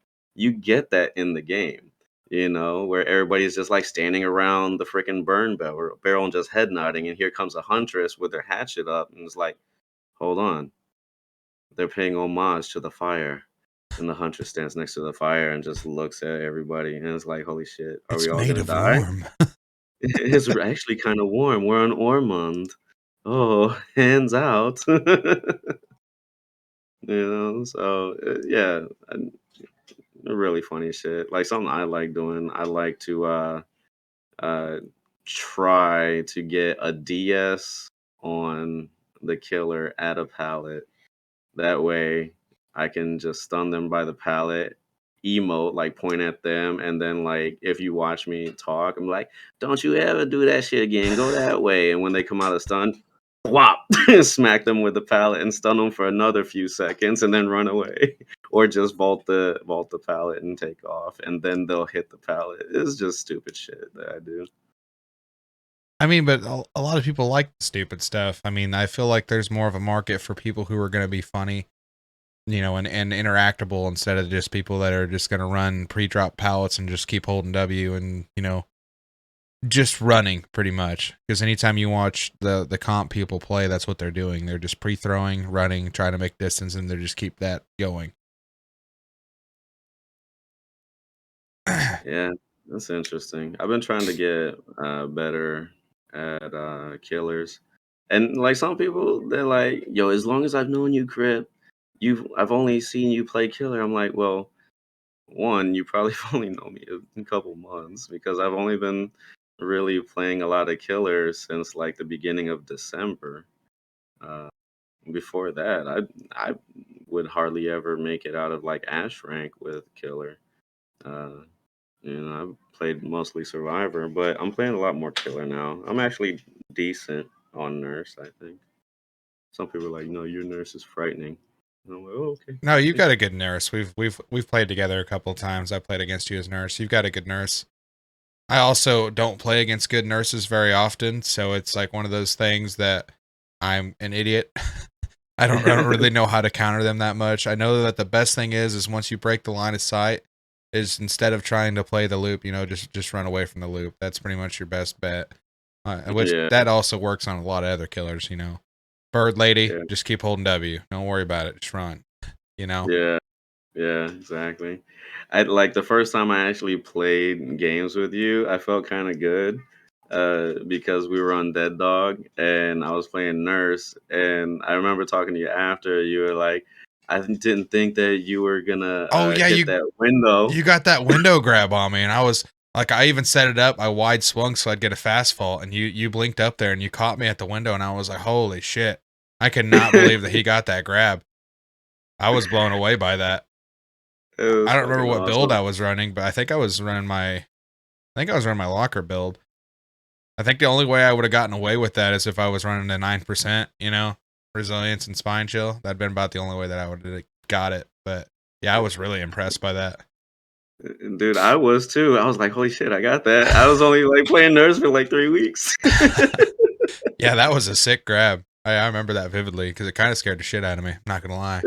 in the game, where everybody's just like standing around the freaking burn barrel and just head nodding, and here comes a huntress with their hatchet up, and it's like, hold on, they're paying homage to the fire. And the huntress stands next to the fire and just looks at everybody, and it's like, holy shit, are we It's all made gonna of die? warm. It's actually kind of warm. We're on Ormond. Oh, hands out. So yeah, really funny shit. Like something I like doing. I like to uh try to get a DS on the killer at a pallet. That way, I can just stun them by the pallet, emote, like point at them, and then like if you watch me talk, I'm like, "Don't you ever do that shit again? Go that way." And when they come out of stun, whop, smack them with the pallet and stun them for another few seconds, and then run away, or just vault the pallet and take off, and then they'll hit the pallet. It's just stupid shit that I do. I mean, but a lot of people like stupid stuff. I mean, I feel like there's more of a market for people who are going to be funny. and interactable instead of just people that are just going to run pre-drop pallets and just keep holding W and, just running pretty much. Because anytime you watch the comp people play, that's what they're doing. They're just pre-throwing, running, trying to make distance, and they just keep that going. Yeah, that's interesting. I've been trying to get better at killers, and like some people, they're like, "Yo, as long as I've known you, Crip, I've only seen you play killer." I'm like, "Well, one, you probably only know me a couple months because I've only been really playing a lot of killers since like the beginning of December. Uh, Before that, I would hardly ever make it out of like Ash rank with killer. Uh, I've played mostly Survivor, but I'm playing a lot more Killer now. I'm actually decent on Nurse, I think. Some people are like, no, your Nurse is frightening. And I'm like, oh, okay. No, you've Thank got a good nurse. We've played together a couple of times. I played against you as nurse. You've got a good nurse. I also don't play against good nurses very often, so it's like one of those things that I'm an idiot. I don't really know how to counter them that much. I know that the best thing is once you break the line of sight, is instead of trying to play the loop, just run away from the loop. That's pretty much your best bet. Which Yeah, that also works on a lot of other killers. Bird lady, yeah, just keep holding W. Don't worry about it. Just run. You know. yeah, yeah, exactly. I like the first time I actually played games with you, I felt kind of good because we were on Dead Dog and I was playing Nurse. And I remember talking to you after, you were like, I didn't think that you were gonna Oh yeah, hit that window. you got that window grab on me, and I was like, I even set it up. I wide swung so I'd get a fast fall, and you blinked up there and you caught me at the window, and I was like, holy shit! I could not believe that he got that grab. I was blown away by that. It I was don't remember fucking what build awesome. I was running, but I think I was running my locker build. I think the only way I would have gotten away with that is if I was running the 9%, resilience and spine chill. That'd been about the only way that I would have got it. But yeah, I was really impressed by that. Dude, I was too. I was like, "Holy shit, I got that." I was only, like, playing Nerds for, like, 3 weeks. Yeah, that was a sick grab. I remember that vividly because it kind of scared the shit out of me. I'm not gonna lie.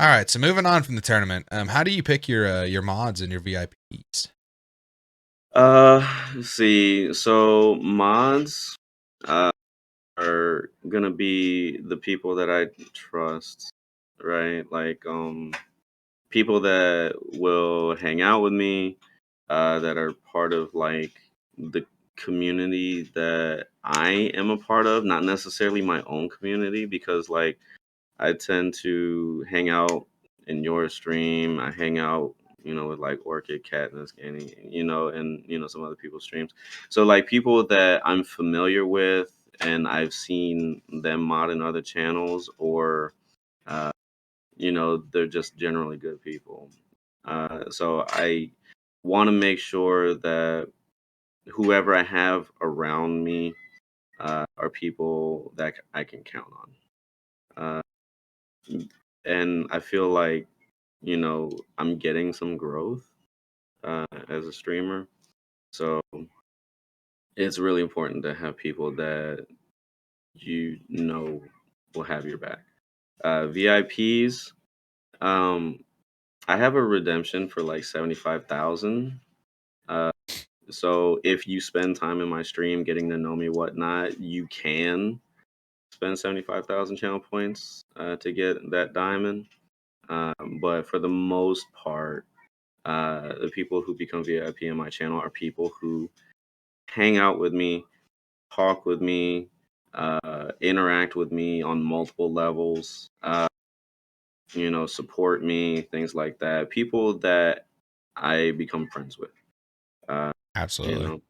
All right, so moving on from the tournament, how do you pick your mods and your VIPs? Let's see. So, mods, uh, are gonna be the people that I trust, right? Like, people that will hang out with me, that are part of, like, the community that I am a part of, not necessarily my own community because, like, I tend to hang out in your stream. I hang out, with like Orchid, Katniss, Annie, and some other people's streams. So like people that I'm familiar with and I've seen them mod in other channels, or uh, they're just generally good people. So I want to make sure that whoever I have around me are people that I can count on. Uh, and I feel like I'm getting some growth as a streamer. So it's really important to have people that will have your back. VIPs, um, I have a redemption for like 75,000. Uh, so if you spend time in my stream getting to know me, whatnot, you can spend 75,000 channel points to get that diamond. But for the most part, the people who become VIP in my channel are people who hang out with me, talk with me, interact with me on multiple levels, support me, things like that. People that I become friends with, uh, you Absolutely. know.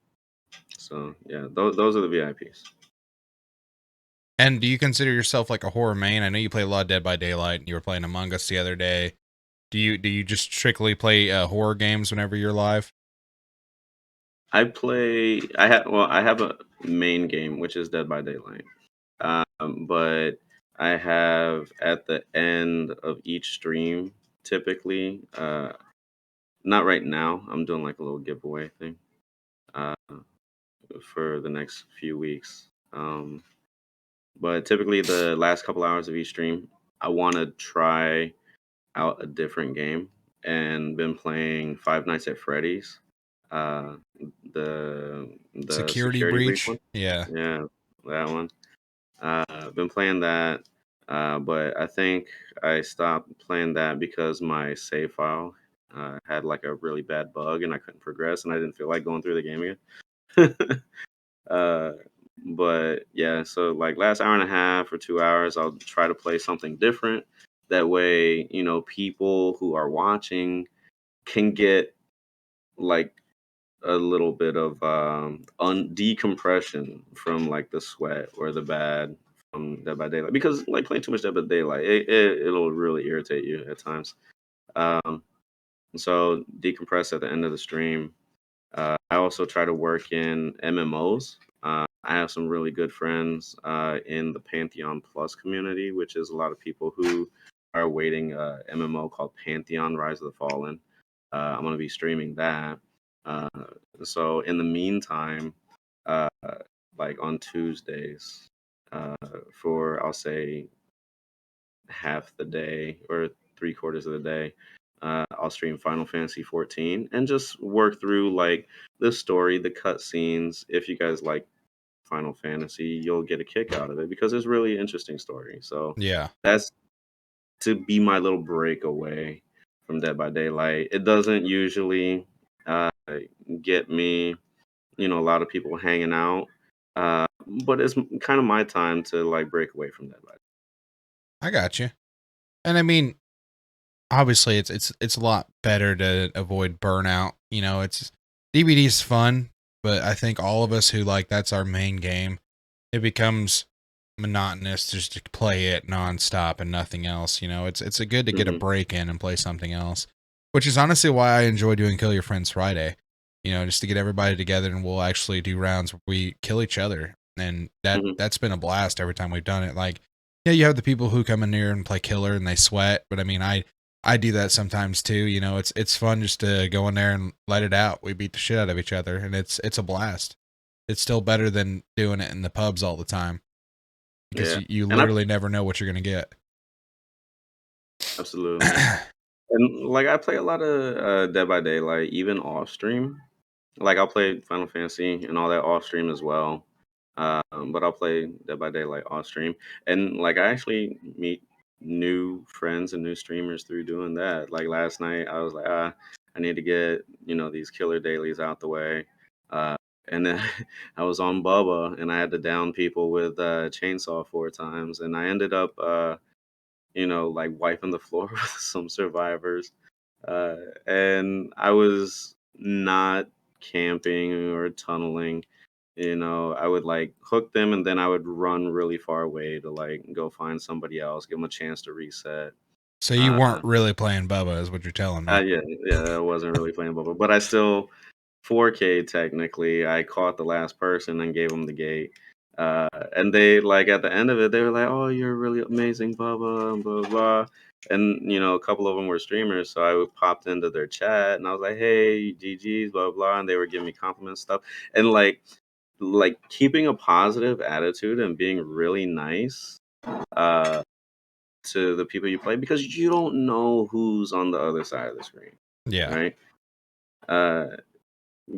So yeah, those are the VIPs. And do you consider yourself like a horror main? I know you play a lot of Dead by Daylight, and you were playing Among Us the other day. Do you just strictly play horror games whenever you're live? I have a main game which is Dead by Daylight. But I have at the end of each stream, typically, not right now. I'm doing like a little giveaway thing uh, for the next few weeks. But typically, the last couple hours of each stream, I want to try out a different game, and been playing Five Nights at Freddy's, uh, the Security security breach breach. one. Yeah. Yeah, that one. Been playing that, but I think I stopped playing that because my save file had like a really bad bug, and I couldn't progress, and I didn't feel like going through the game again. uh, but yeah, so like last hour and a half or 2 hours, I'll try to play something different. That way, people who are watching can get like a little bit of decompression from like the sweat or the bad from Dead by Daylight, because like playing too much Dead by Daylight, it'll really irritate you at times. Um, so decompress at the end of the stream. I also try to work in MMOs. I have some really good friends in the Pantheon Plus community, which is a lot of people who are awaiting MMO called Pantheon Rise of the Fallen. I'm going to be streaming that. Uh, so in the meantime, uh, like on Tuesdays, uh, for I'll say half the day or three-quarters of the day, I'll stream Final Fantasy 14 and just work through like the story, the cutscenes. If you guys like Final Fantasy, you'll get a kick out of it because it's really interesting story. So Yeah. that's to be my little breakaway from Dead by Daylight. It doesn't usually uh, get me, a lot of people hanging out, but it's kind of my time to like break away from Dead by Daylight. I got you. And I mean, obviously it's a lot better to avoid burnout. It's DVD's fun, but I think all of us who like that's our main game, it becomes monotonous just to play it nonstop and nothing else. It's a good to get a Hmm. break in and play something else, which is honestly why I enjoy doing Kill Your Friends Friday. Just to get everybody together and we'll actually do rounds where we kill each other, and Hmm. that's been a blast every time we've done it. Like, yeah, you have the people who come in here and play killer and they sweat, but I mean, I do that sometimes too. It's fun just to go in there and let it out. We beat the shit out of each other, and it's a blast. It's still better than doing it in the pubs all the time because Yeah, you and I literally never know what you're gonna get. absolutely. And like I play a lot of Dead by Daylight, even off stream. Like I'll play Final Fantasy and all that off stream as well. But I'll play Dead by Daylight off stream, and like I actually meet new friends and new streamers through doing that. Like last night, I was like, I need to get these killer dailies out the way, uh, and then I was on Bubba, and I had to down people with chainsaw 4 times, and I ended up, like wiping the floor with some survivors. Uh, and I was not camping or tunneling. I would like hook them, and then I would run really far away to like go find somebody else, give them a chance to reset. So you Uh, weren't really playing Bubba, is what you're telling me. yeah, yeah, I wasn't really playing bubble, but I still 4K technically. I caught the last person and gave them the gate. And they like at the end of it, they were like, "Oh, you're really amazing, Bubba," and blah blah blah. And a couple of them were streamers, so I popped into their chat and I was like, "Hey, GG's, blah blah," and they were giving me compliments stuff, and like keeping a positive attitude and being really nice uh, to the people you play, because you don't know who's on the other side of the screen, Yeah. right? Uh,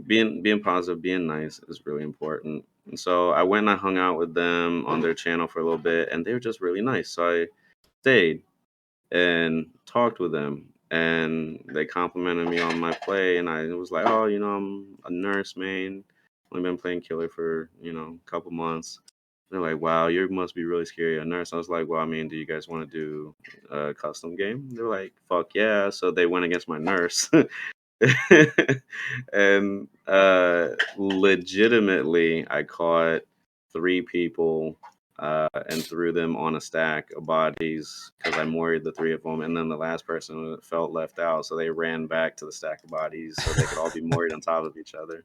being positive, being nice is really important. And so I went and I hung out with them on their channel for a little bit, and they were just really nice. So I stayed and talked with them, and they complimented me on my play, and I was like, "Oh, I'm a nurse, man. Only been playing killer for a couple months." They're like, "Wow, you must be really scary, a nurse." I was like, "Well, I mean, do you guys want to do a custom game?" They're like, "Fuck yeah!" So they went against my nurse. And legitimately, I caught 3 people and threw them on a stack of bodies because I moored the 3 of them, and then the last person felt left out, so they ran back to the stack of bodies so they could all be moored on top of each other.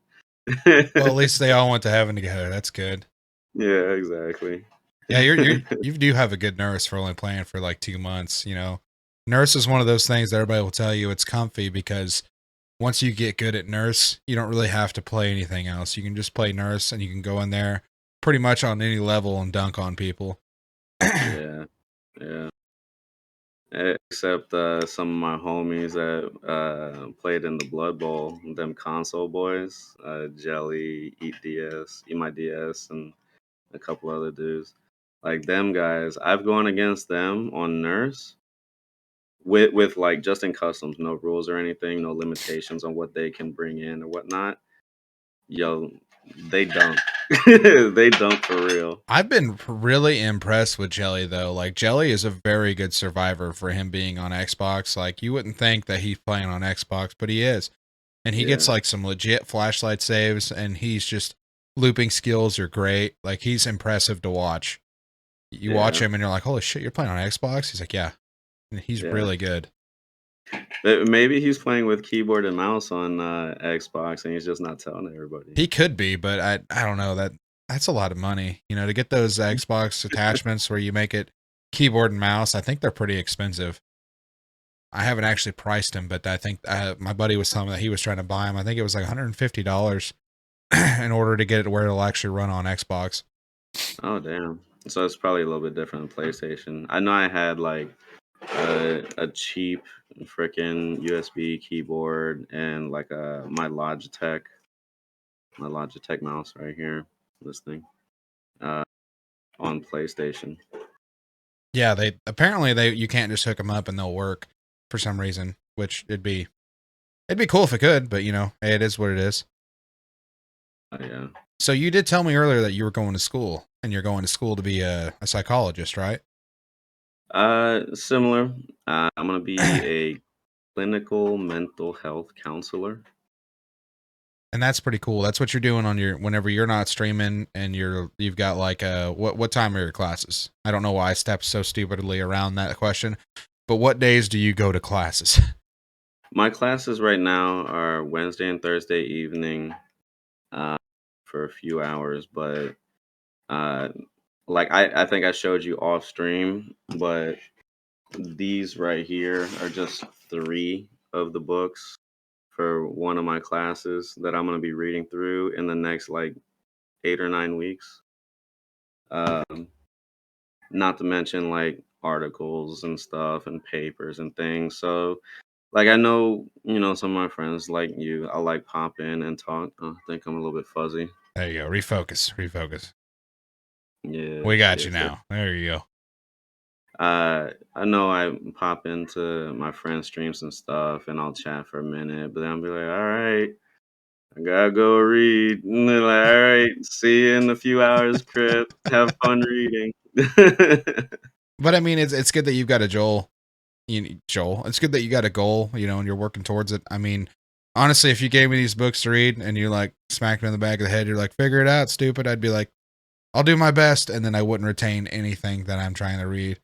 Well, at least they all went to heaven together. That's good. Yeah, exactly. Yeah, you do have a good nurse for only playing for like 2 months. Nurse is one of those things that everybody will tell you it's comfy because once you get good at nurse, you don't really have to play anything else. You can just play nurse and you can go in there pretty much on any level and dunk on people. Yeah, yeah. Except some of my homies that played in the Blood Bowl, them console boys, Jelly, Eat DS, Eat My DS, and a couple other dudes. Like them guys, I've gone against them on Nurse with like just in customs, no rules or anything, no limitations on what they can bring in or whatnot. Yo, they dunk. They dunk for real. I've been really impressed with Jelly though. Like Jelly is a very good survivor for him being on Xbox. Like you wouldn't think that he's playing on Xbox, but he is. And he gets Yeah, like some legit flashlight saves and he's just looping skills are great. Like he's impressive to watch. You watch yeah, him and you're like, "Holy shit, you're playing on Xbox?" He's like, "Yeah." And he's yeah. really good. Maybe he's playing with keyboard and mouse on Xbox, and he's just not telling everybody. He could be, but I don't know that that's a lot of money. You know, to get those Xbox attachments where you make it keyboard and mouse, I think they're pretty expensive. I haven't actually priced them, but I think my buddy was telling me that he was trying to buy them. I think it was like $150 in order to get it to where it'll actually run on Xbox. Oh damn! So it's probably a little bit different than PlayStation. I know I had like a cheap freaking USB keyboard and like my Logitech mouse right here. This thing uh, on PlayStation. Yeah, they apparently they you can't just hook them up and they'll work for some reason, which it'd be cool if it could, but you know, hey, it is what it is. Yeah. So you did tell me earlier that you were going to school and you're going to school to be a psychologist, right? Similar. I'm gonna be a clinical mental health counselor. And that's pretty cool. That's what you're doing on your whenever you're not streaming and you've got like what time are your classes? I don't know why I stepped so stupidly around that question, but what days do you go to classes? My classes right now are Wednesday and Thursday evening uh, for a few hours, but uh, like I think I showed you off stream, but these right here are just three of the books for one of my classes that I'm going to be reading through in the next like 8 or 9 weeks. Um, Not to mention like articles and stuff and papers and things. So like I know, some of my friends like you, I like pop in and talk. I think I'm a little bit fuzzy. There you go. Refocus. We Yes, got you yes, yes. now. There you go. I know I pop into my friends' streams and stuff, and I'll chat for a minute, but then I'll be like, all right, I gotta go read. And they're like, all right, see you in a few hours, Crip. Have fun reading. But I mean, it's good that you've got a Joel. It's good that you got a goal, and you're working towards it. I mean, honestly, if you gave me these books to read and you like smacked me in the back of the head, you're like, figure it out, stupid. I'd be like, I'll do my best, and then I wouldn't retain anything that I'm trying to read.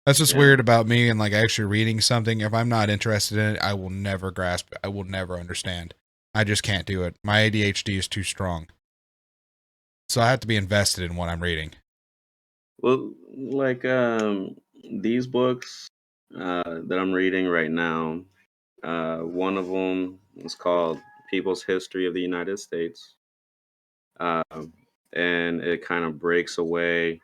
That's what's Yeah. weird about me and like actually reading something. If I'm not interested in it, I will never grasp it. I will never understand. I just can't do it. My ADHD is too strong. So I have to be invested in what I'm reading. Well, like these books that I'm reading right now, one of them is called People's History of the United States. Um, and it kind of breaks away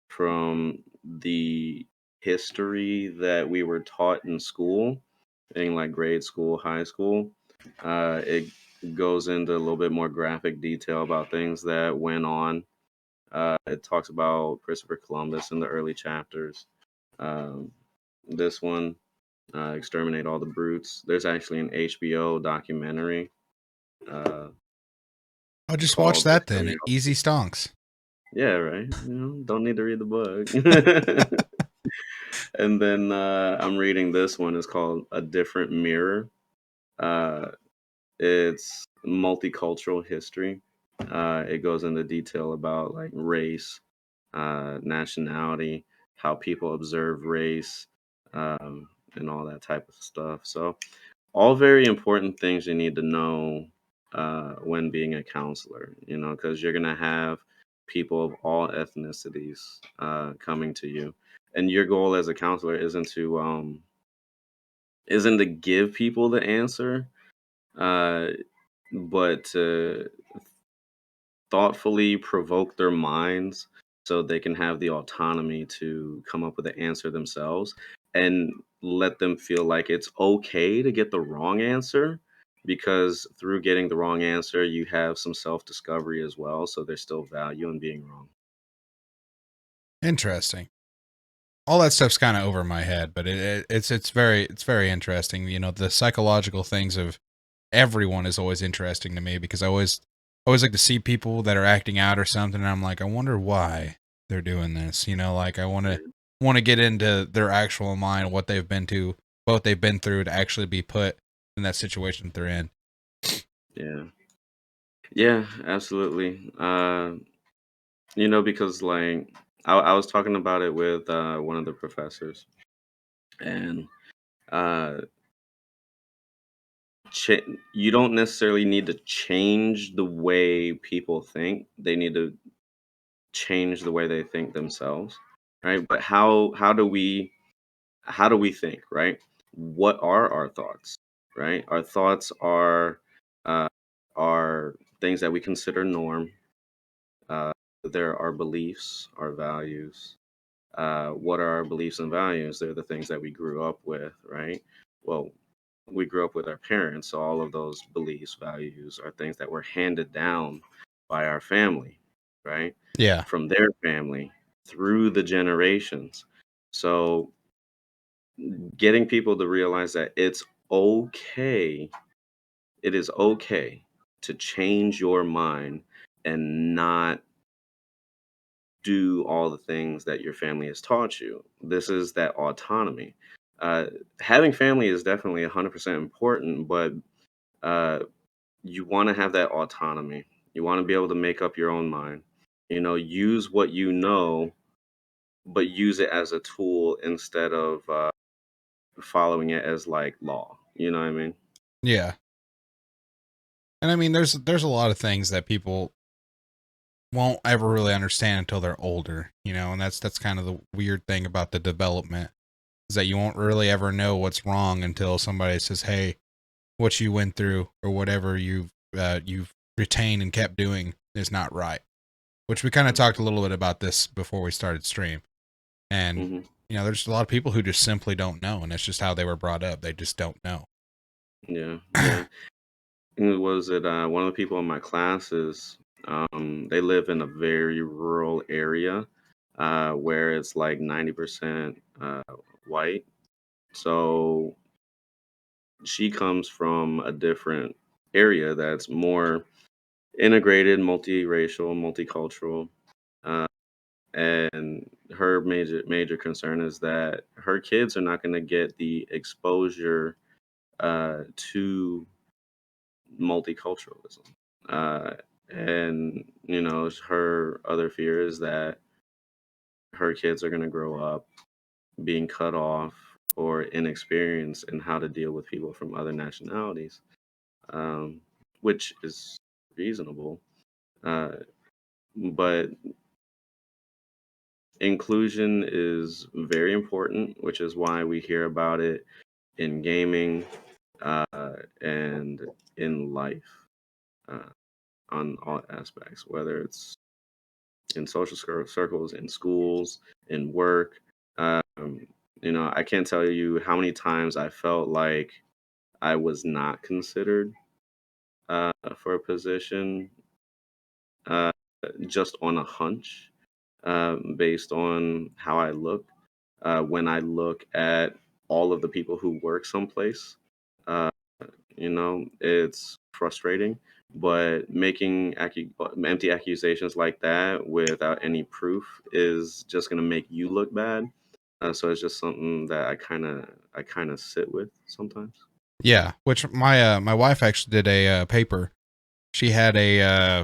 from the history that we were taught in school, in like grade school, high school. It goes into a little bit more graphic detail about things that went on. It talks about Christopher Columbus in the early chapters. Um, this one, Exterminate All the Brutes. There's actually an HBO documentary uh, I'll just watch called that then. Exterminate All the Easy Brutes. stonks. Yeah, right. Don't need to read the book. And then I'm reading this one. It's called A Different Mirror. Uh, it's multicultural history. It goes into detail about like race, nationality, how people observe race, and all that type of stuff. So, all very important things you need to know when being a counselor, because you're going to have people of all ethnicities coming to you. And your goal as a counselor isn't to give people the answer, uh, but to thoughtfully provoke their minds so they can have the autonomy to come up with an answer themselves, and let them feel like it's okay to get the wrong answer, because through getting the wrong answer, you have some self-discovery as well, so there's still value in being wrong. Interesting. All that stuff's kind of over my head, but it's very interesting. You know, the psychological things of everyone is always interesting to me because I always like to see people that are acting out or something, and I'm like, I wonder why they're doing this. You know, like I want to get into their actual mind, what they've been through to actually be put in that situation that they're in. Yeah. Yeah, absolutely. Because like I was talking about it with one of the professors, and uh, cha- you don't necessarily need to change the way people think. They need to change the way they think themselves, right? But how do we think, right? What are our thoughts, right? Our thoughts uh, are things that we consider norm. Uh, there are beliefs, our values. What are our beliefs and values? They're the things that we grew up with, right? Well, we grew up with our parents, so all of those beliefs, values are things that were handed down by our family, right? Yeah, From their family through the generations. So getting people to realize that okay, it is okay to change your mind and not do all the things that your family has taught you. This is that autonomy. Uh, Having family is definitely 100% important, but uh, you want to have that autonomy. You want to be able to make up your own mind. Use what you know, but use it as a tool instead of following it as like law. You know what I mean? yeah. And I mean, there's a lot of things that people won't ever really understand until they're older, you know, and that's kind of the weird thing about the development is that you won't really ever know what's wrong until somebody says, "Hey, what you went through or whatever you've retained and kept doing is not right." Which we kind of talked a little bit about this before we started stream, and Hmm. you know, there's a lot of people who just simply don't know, and it's just how they were brought up. They just don't know. Yeah, yeah. And was it one of the people in my classes? They live in a very rural area where it's like 90% white. So she comes from a different area that's more integrated, multiracial, multicultural. Uh, and her major concern is that her kids are not going to get the exposure to multiculturalism. Uh, and her other fear is that her kids are going to grow up being cut off or inexperienced in how to deal with people from other nationalities, um, which is reasonable. Uh, but inclusion is very important, which is why we hear about it in gaming uh, and in life, uh, on all aspects, whether it's in social circles, in schools, in work. Um, I can't tell you how many times I felt like I was not considered for a position uh, just on a hunch, based on how I look. When I look at all of the people who work someplace, uh, it's frustrating. But making empty accusations like that without any proof is just gonna make you look bad. So it's just something that I kind of sit with sometimes. Yeah, which my wife actually did a paper. She had a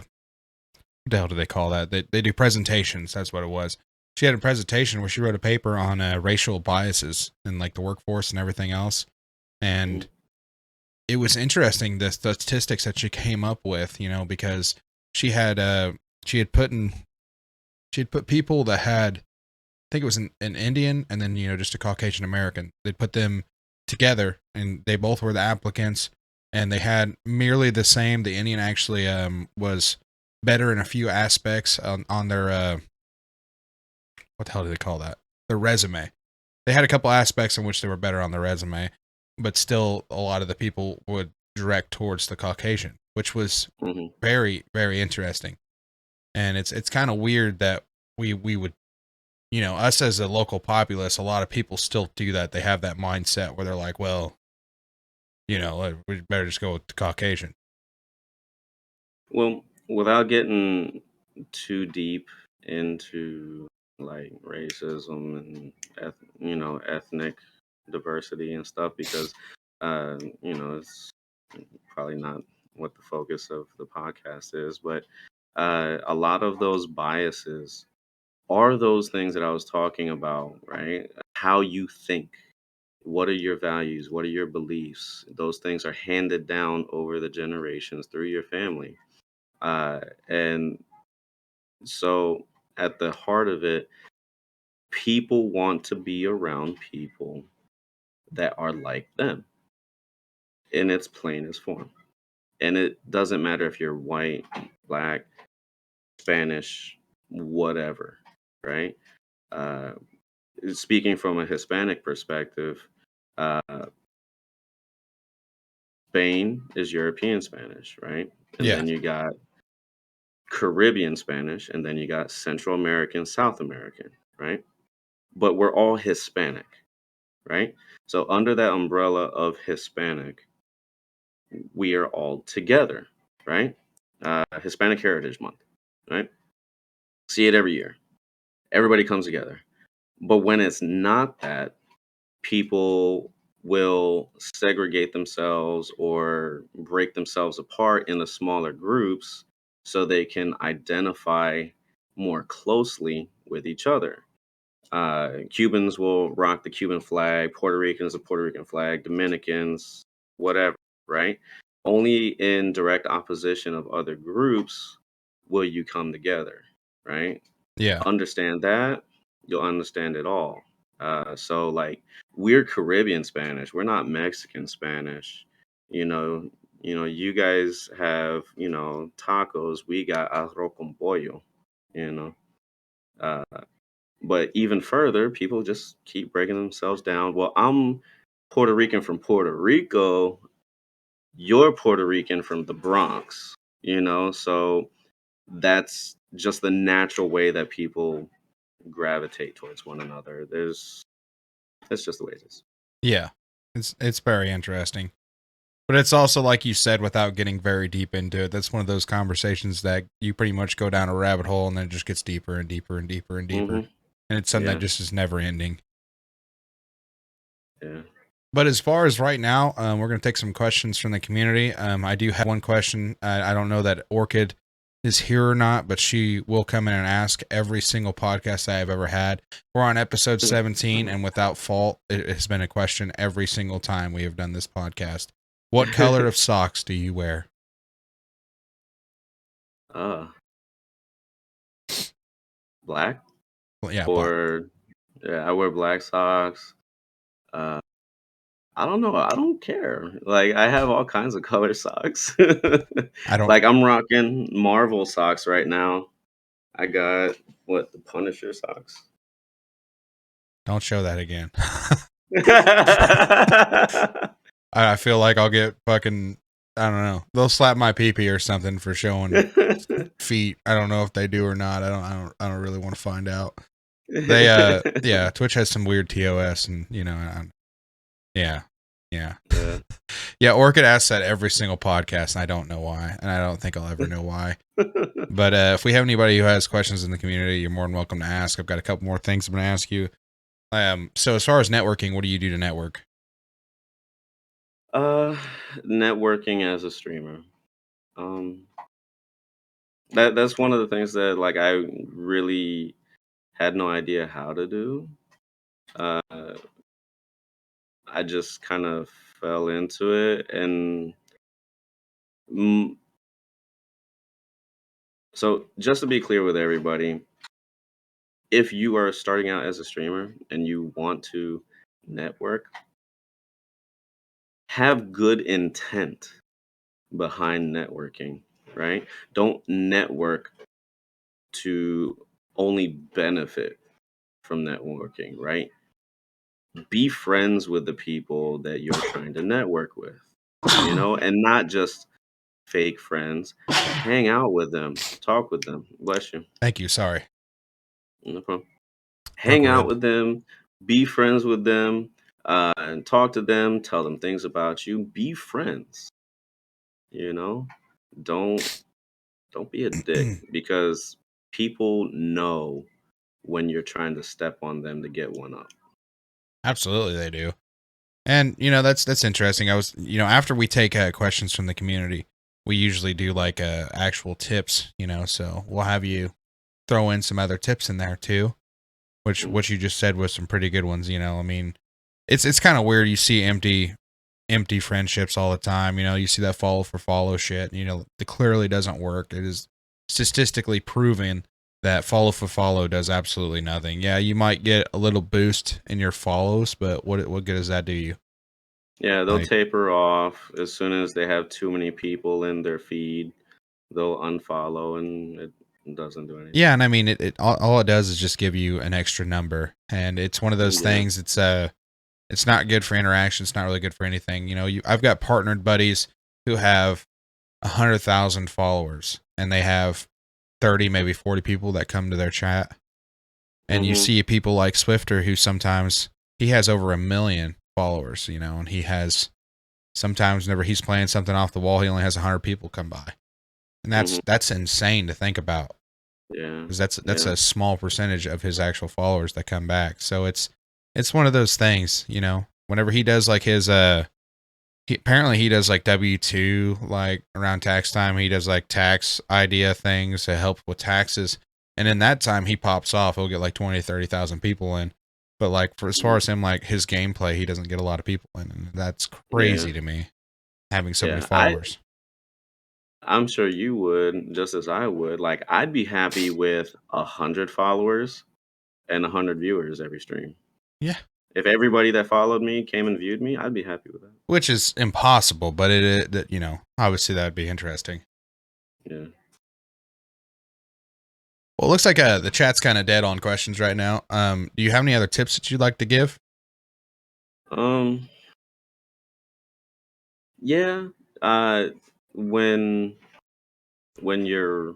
what the hell do they call that? They do presentations. That's what it was. She had a presentation where she wrote a paper on racial biases in like the workforce and everything else. Hmm. And it was interesting the statistics that she came up with. You know, because she had she had put in she had put people that had, I think it was an Indian and then, you know, just a Caucasian American. They'd put them together and they both were the applicants and they had merely the same. The Indian actually was better in a few aspects on their what the hell do they call that? Their resume. They had a couple aspects in which they were better on their resume, but still a lot of the people would direct towards the Caucasian, which was hmm very, very interesting. And it's kind of weird that we would, us as a local populace, a lot of people still do that. They have that mindset where they're like, well, we better just go with the Caucasian. Well, without getting too deep into like racism and ethnic diversity and stuff, because it's probably not what the focus of the podcast is, but a lot of those biases are those things that I was talking about, right? How you think. What are your values? What are your beliefs? Those things are handed down over the generations through your family. And so, at the heart of it, people want to be around people that are like them in its plainest form. And it doesn't matter if you're white, black, Spanish, whatever, right? Uh, Speaking from a Hispanic perspective, uh, Spain is European Spanish, right? And Yeah. then you got Caribbean Spanish, and then you got Central American, South American, right? But we're all Hispanic, right? So under that umbrella of Hispanic, we are all together, right? Hispanic Heritage Month, right? See it every year. Everybody comes together. But when it's not that, people will segregate themselves or break themselves apart into smaller groups so they can identify more closely with each other. Cubans will rock the Cuban flag, Puerto Ricans the Puerto Rican flag, Dominicans, whatever, right? Only in direct opposition of other groups will you come together, right? Yeah. Understand that, you'll understand it all. So, like, we're Caribbean Spanish, we're not Mexican Spanish. You know, you guys have tacos, we got arroz con pollo. You know. Uh, but even further, people just keep breaking themselves down. Well, I'm Puerto Rican from Puerto Rico. You're Puerto Rican from the Bronx, So that's just the natural way that people gravitate towards one another. That's just the way it is. Yeah. It's very interesting. But it's also like you said, without getting very deep into it, that's one of those conversations that you pretty much go down a rabbit hole and then it just gets deeper and deeper and deeper and deeper. hmm And it's something that Yeah, just is never ending. yeah. But as far as right now, we're going to take some questions from the community. I do have one question. I don't know that Orchid is here or not, but she will come in and ask every single podcast I have ever had. We're on episode 17, and without fault, it has been a question every single time we have done this podcast. What color of socks do you wear? uh, Black Well, yeah, black. or yeah, I wear black socks. Uh, I don't know. I don't care. Like I have all kinds of color socks. I don't Like I'm rocking Marvel socks right now. I got what the Punisher socks. don't show that again. I feel like I'll get fucking, I don't know. They'll slap my pee or something for showing feet. I don't know if they do or not. I don't really want to find out. They yeah, Twitch has some weird TOS and yeah. Yeah. Yeah. Yeah, Orchid asks that every single podcast and I don't know why. And I don't think I'll ever know why. But if we have anybody who has questions in the community, you're more than welcome to ask. I've got a couple more things I'm going to ask you. So as far as networking, what do you do to network? Uh, Networking as a streamer. Um, that's one of the things that like I really had no idea how to do. Uh, I just kind of fell into it, and mm, so just to be clear with everybody, if you are starting out as a streamer and you want to network, have good intent behind networking, right? Don't network to only benefit. from networking, right? Be friends with the people that you're trying to network with, and not just fake friends. Hang out with them, talk with them. Bless you. Thank you. Sorry. No problem. Broke Hang a out rib. with them, be friends with them, and talk to them, tell them things about you. Be friends, you know? Don't don't be a dick because people know when you're trying to step on them to get one up. Absolutely, they do. And that's interesting. I was after we take questions from the community, we usually do like actual tips. So we'll have you throw in some other tips in there too. Which Mm. what you just said was some pretty good ones. I mean, it's kind of weird. You see empty friendships all the time. You see that follow for follow shit. It clearly doesn't work. It is statistically proven that follow for follow does absolutely nothing. Yeah, you might get a little boost in your follows, but what good does that do you? Yeah, they'll Like, taper off as soon as they have too many people in their feed. They'll unfollow, and it doesn't do anything. yeah, and I mean, all it does is just give you an extra number, and it's one of those Yeah. things. It's not good for interaction. It's not really good for anything. I've got partnered buddies who have 100,000 followers, and they have 30, maybe 40 people that come to their chat. And you Mhm. see people like Swifter, who sometimes he has over 1 million followers, and he has sometimes whenever he's playing something off the wall, he only has 100 people come by, and that's Mhm. that's insane to think about, Yeah. because that's Yeah. a small percentage of his actual followers that come back. So it's one of those things. Whenever he does like his apparently he does like W-2, like around tax time. He does like tax idea things to help with taxes. And in that time he pops off. He'll get like 20 to 30,000 people in. But like for as far Mhm. as him, like his gameplay, he doesn't get a lot of people in. And that's Yeah. crazy to me, having so many Yeah. I followers. I'm sure you would, just as I would. Like, I'd be happy with 100 followers and 100 viewers every stream. Yeah. If everybody that followed me came and viewed me, I'd be happy with that. Which is impossible, but obviously that'd be interesting. Yeah. Well, it looks like the chat's kind of dead on questions right now. Do you have any other tips that you'd like to give? Um. Yeah. Uh. When when you're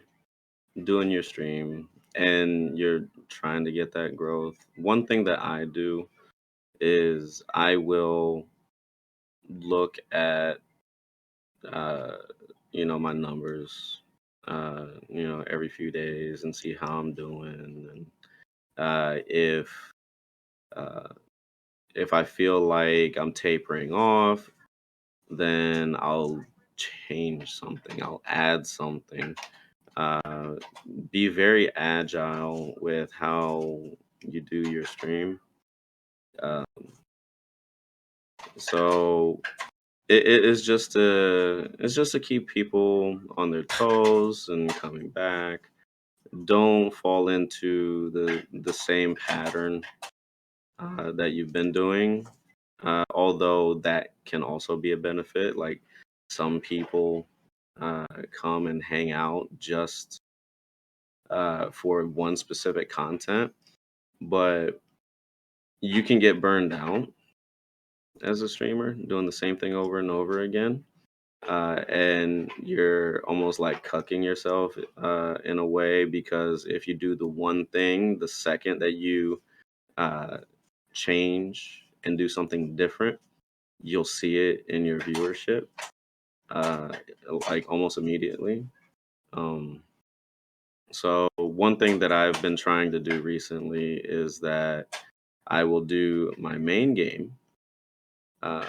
doing your stream and you're trying to get that growth, one thing that I do is I will look at uh my numbers every few days and see how I'm doing, and uh if uh if I feel like I'm tapering off, then I'll change something, I'll add something. uh be very agile with how you do your stream. uh, so it's just to keep people on their toes and coming back. Don't fall into the same pattern that you've been doing. Although that can also be a benefit. Like, some people come and hang out just for one specific content, but you can get burned out as a streamer doing the same thing over and over again. And you're almost like cucking yourself in a way, because if you do the one thing, the second that you uh, change and do something different, you'll see it in your viewership, uh, like almost immediately. Um, so one thing that I've been trying to do recently is that I will do my main game, uh,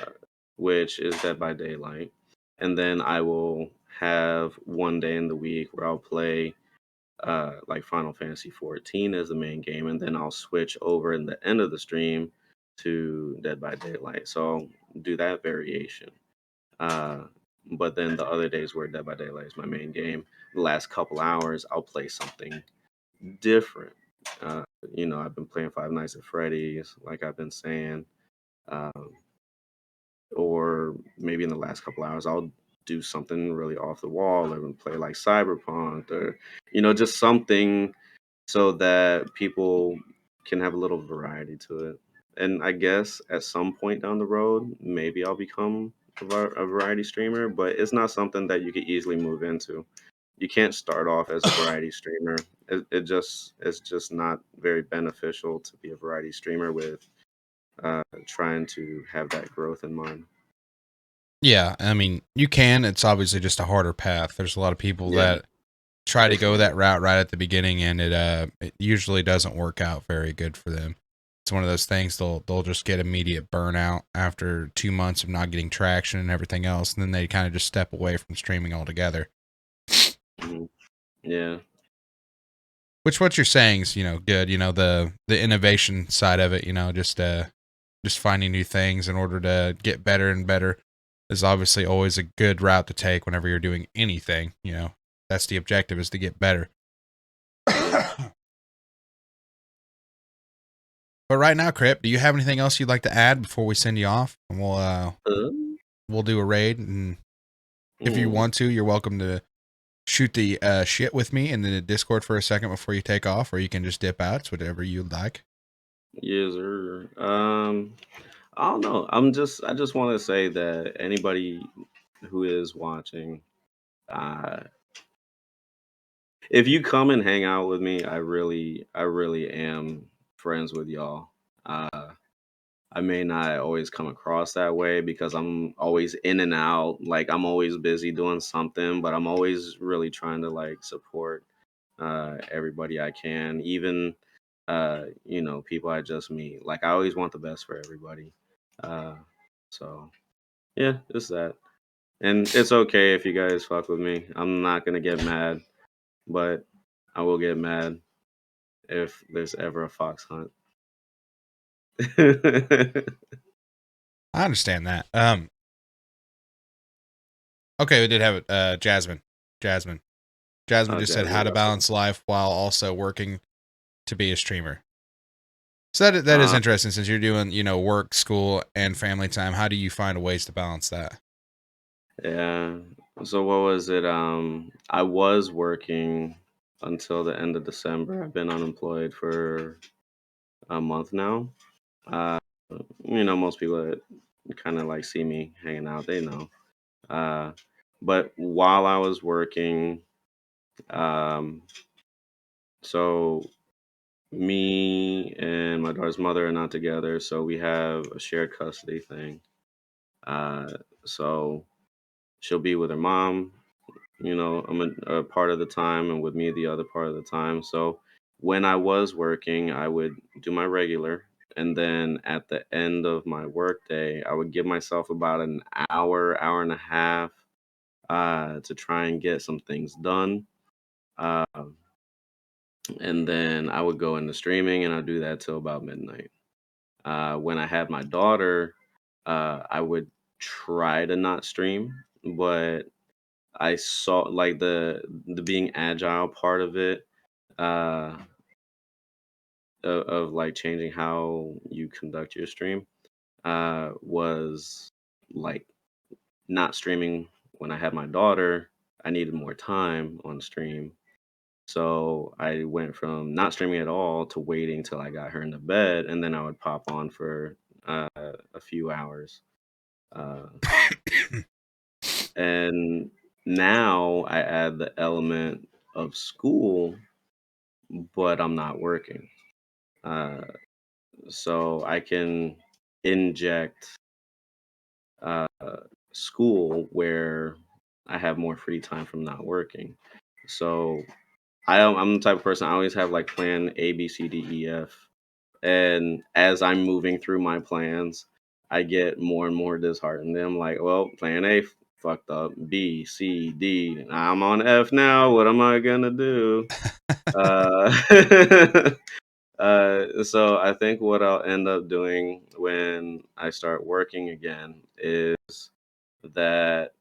which is Dead by Daylight, and then I will have one day in the week where I'll play like Final Fantasy 14 as the main game, and then I'll switch over in the end of the stream to Dead by Daylight. So I'll do that variation. Uh, but then the other days where Dead by Daylight is my main game, the last couple hours I'll play something different. Uh, I've been playing Five Nights at Freddy's, like I've been saying, um, or maybe in the last couple hours I'll do something really off the wall, or play like Cyberpunk, or just something so that people can have a little variety to it. And I guess at some point down the road, maybe I'll become a variety streamer, but it's not something that you could easily move into. You can't start off as a variety streamer. It's just not very beneficial to be a variety streamer with trying to have that growth in mind. Yeah, I mean, you can. It's obviously just a harder path. There's a lot of people Yeah, that try to it's go hard. that route right at the beginning, and it usually doesn't work out very good for them. It's one of those things they'll just get immediate burnout after 2 months of not getting traction and everything else, and then they kind of just step away from streaming altogether. Mhm. Yeah. Which what you're saying is, good. The innovation side of it, just finding new things in order to get better and better is obviously always a good route to take whenever you're doing anything. That's the objective, is to get better. Yeah. But right now, Crip, do you have anything else you'd like to add before we send you off? And Uh, we'll do a raid, and if you mm, want to, you're welcome to shoot the shit with me in the Discord for a second before you take off, or you can just dip out. It's whatever you like. yes, sir. I don't know. I just want to say that anybody who is watching, uh, if you come and hang out with me, I really am friends with y'all. I may not always come across that way because I'm always in and out. Like I'm always busy doing something, but I'm always really trying to like support everybody I can, even people I just meet. Like I always want the best for everybody. Uh, so yeah, it's that. And it's okay if you guys fuck with me. I'm not gonna get mad, but I will get mad if there's ever a fox hunt. I understand that. Okay, we did have it. Jasmine. Jasmine Oh, just said Jasmine, how to what's up? balance life while also working to be a streamer. So that is Uh, interesting, since you're doing work, school, and family time. How do you find ways to balance that? yeah. So what was it? I was working until the end of December. I've been unemployed for a month now. Uh, most people that kind of like see me hanging out, they know. Uh, but while I was working, um, so me and my daughter's mother are not together, so we have a shared custody thing. Uh, so she'll be with her mom. I'm a part of the time, and with me the other part of the time. So when I was working, I would do my regular, and then at the end of my workday, I would give myself about an hour and a half to try and get some things done. Uh, and then I would go into streaming, and I'd do that till about midnight. When I had my daughter, I would try to not stream, but I saw like the being agile part of it, uh, of like changing how you conduct your stream, was like not streaming when I had my daughter. I needed more time on stream, so I went from not streaming at all to waiting till I got her into bed, and then I would pop on for a few hours. Uh, and now I add the element of school, but I'm not working. Uh, so I can inject uh, school where I have more free time from not working. So I'm the type of person I always have like plan A, B, C, D, E, F. And as I'm moving through my plans, I get more and more disheartened. I'm like, well, plan A fucked up. B, C, D. I'm on F now. What am I gonna do? Uh, so I think what I'll end up doing when I start working again is that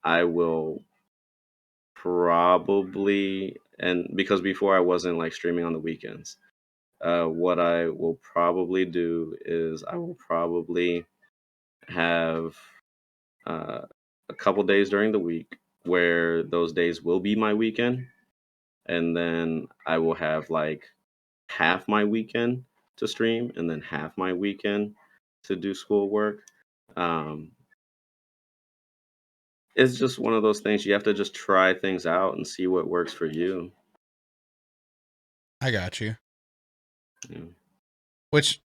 I will probably, and because before I wasn't like streaming on the weekends, what I will probably do is I will probably have uh, a couple days during the week where those days will be my weekend, and then I will have like half my weekend to stream and then half my weekend to do schoolwork. Um, it's just one of those things you have to just try things out and see what works for you. I got you. Yeah. Which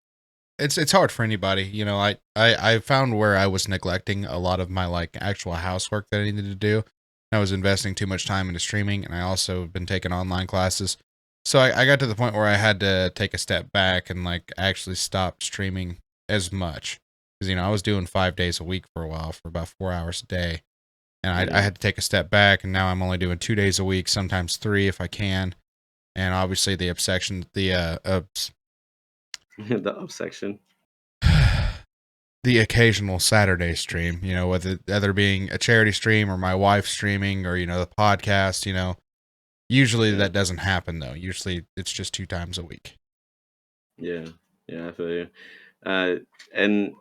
it's hard for anybody, you know. I found where I was neglecting a lot of my like actual housework that I needed to do. I was investing too much time into streaming, and I also have been taking online classes. So I got to the point where I had to take a step back and like actually stop streaming as much. Because, you know, I was doing 5 days a week for a while for about 4 hours a day. And I Yeah. had to take a step back, and now I'm only doing 2 days a week, sometimes three if I can. And obviously the obsession, The up section. the occasional Saturday stream, you know, whether either being a charity stream or my wife streaming or, you know, the podcast, you know. Usually Yeah. that doesn't happen though. Usually it's just 2 times a week. Yeah. Yeah. I feel you. Uh, and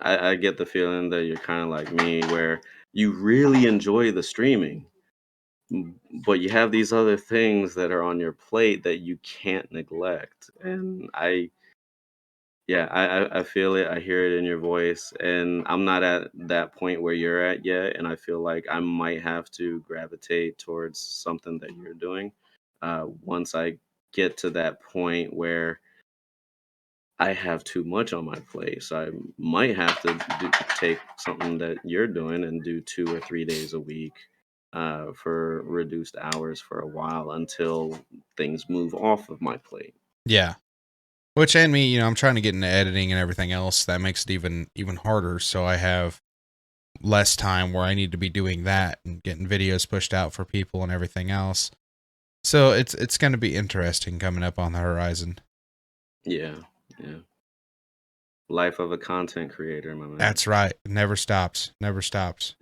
I get the feeling that you're kind of like me, where you really enjoy the streaming, but you have these other things that are on your plate that you can't neglect. And yeah, I feel it. I hear it in your voice, and I'm not at that point where you're at yet. And I feel like I might have to gravitate towards something that you're doing. Once I get to that point where I have too much on my plate, so I might have to take something that you're doing and do 2 or 3 days a week for reduced hours for a while until things move off of my plate. Yeah. Which and me, you know, I'm trying to get into editing and everything else. That makes it even harder. So I have less time where I need to be doing that and getting videos pushed out for people and everything else. So it's going to be interesting coming up on the horizon. Yeah, yeah. Life of a content creator, my man. That's right. It never stops. Never stops.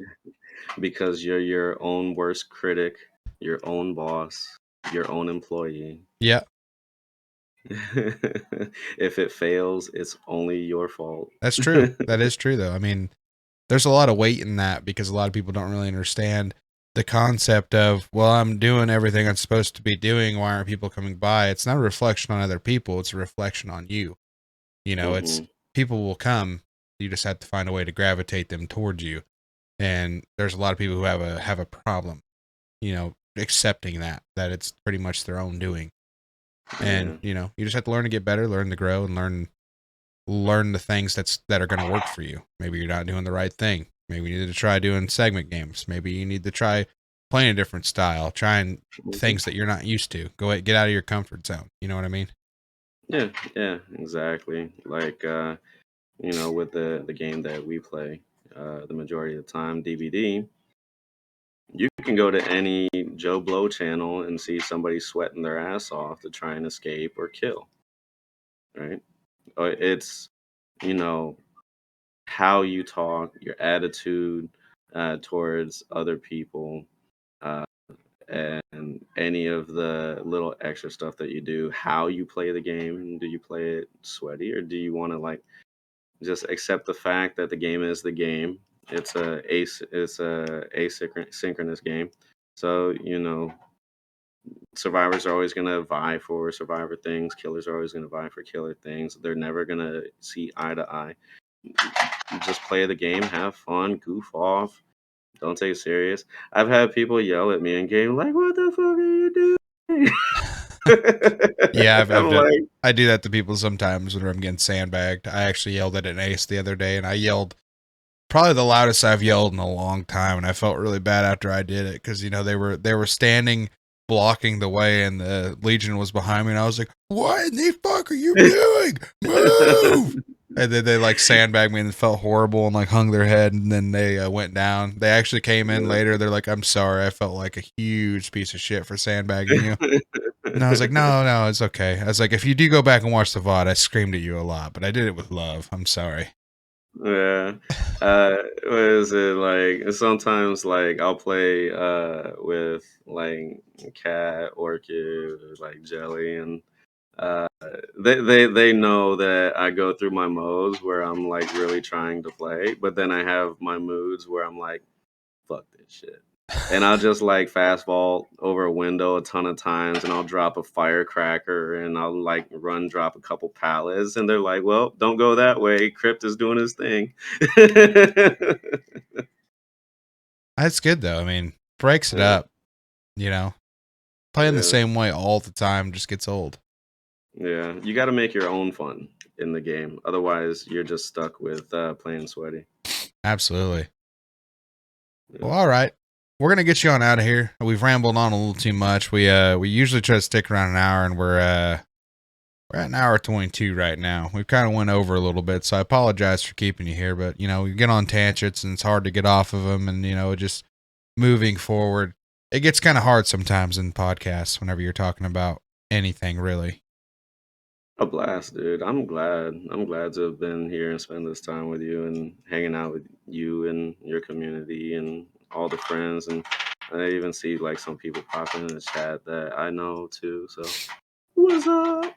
Because you're your own worst critic, your own boss, your own employee. Yeah, If it fails, it's only your fault. that's true. That is true though. I mean, there's a lot of weight in that because a lot of people don't really understand the concept of, well, I'm doing everything I'm supposed to be doing. Why aren't people coming by? It's not a reflection on other people. It's a reflection on you. You know, it's Hmm. people will come. You just have to find a way to gravitate them towards you. And there's a lot of people who have a problem, you know, accepting that it's pretty much their own doing. And, Yeah. you know, you just have to learn to get better, learn to grow, and learn the things that are going to work for you. Maybe you're not doing the right thing. Maybe you need to try doing segment games. Maybe you need to try playing a different style, trying Mhm. things that you're not used to. Go ahead, get out of your comfort zone. You know what I mean? Yeah, yeah, exactly. Like with the game that we play, the majority of the time, DVD, you can go to any Joe Blow channel and see somebody sweating their ass off to try and escape or kill, right? It's you know how you talk, your attitude towards other people, uh, and any of the little extra stuff that you do. How you play the game? Do you play it sweaty, or do you want to like just accept the fact that the game is the game? It's a asynchronous game, so survivors are always going to vie for survivor things. Killers are always going to vie for killer things. They're never going to see eye to eye. Just play the game, have fun, goof off. Don't take it serious. I've had people yell at me in game like, "What the fuck are you doing?" Yeah, I'm like, I do that to people sometimes when I'm getting sandbagged. I actually yelled at an ace the other day, and I yelled probably the loudest I've yelled in a long time, and I felt really bad after I did it because, you know, they were standing blocking the way, and the Legion was behind me, and I was like, "What in the fuck are you doing? Move!" And then they like sandbagged me and it felt horrible and like hung their head, and then they went down. They actually came in later. They're like, "I'm sorry, I felt like a huge piece of shit for sandbagging you." And I was like, "No, no, it's okay." I was like, "If you do go back and watch the VOD, I screamed at you a lot, but I did it with love. I'm sorry." yeah. What is it like? Sometimes like I'll play with like Cat, Orchid, or like Jelly, and uh they know that I go through my modes where I'm like really trying to play, but then I have my moods where I'm like, fuck this shit. And I'll just like fastball over a window a ton of times, and I'll drop a firecracker, and I'll like run drop a couple pallets, and they're like, "Well, don't go that way. Crypt is doing his thing." That's good though. I mean, breaks it Yeah, up. You know, playing the yeah, same way all the time just gets old. yeah. You got to make your own fun in the game, otherwise you're just stuck with playing sweaty. Absolutely. Yeah. Well, all right. We're gonna get you on out of here. We've rambled on a little too much. We usually try to stick around an hour, and we're at an hour 22 right now. We've kind of went over a little bit, so I apologize for keeping you here. But we get on tangents, and it's hard to get off of them. And just moving forward, it gets kind of hard sometimes in podcasts whenever you're talking about anything really. A blast, dude. I'm glad. I'm glad to have been here and spend this time with you and hanging out with you and your community and all the friends. And I even see like some people popping in the chat that I know too. So what's up?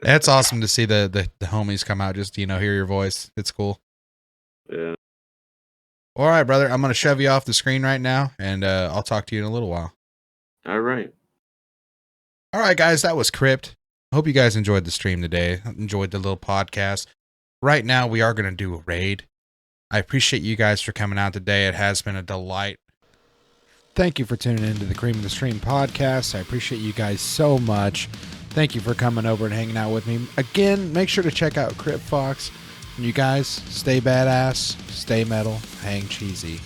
It's awesome to see the homies come out. Just hear your voice. It's cool. Yeah. All right, brother. I'm gonna shove you off the screen right now, and I'll talk to you in a little while. All right. All right, guys. That was Crypt. I hope you guys enjoyed the stream today. Enjoyed the little podcast. Right now, we are gonna do a raid. I appreciate you guys for coming out today. It has been a delight. Thank you for tuning into the Cream of the Stream podcast. I appreciate you guys so much. Thank you for coming over and hanging out with me. Again, make sure to check out Cryptfox. And you guys, stay badass, stay metal, hang cheesy.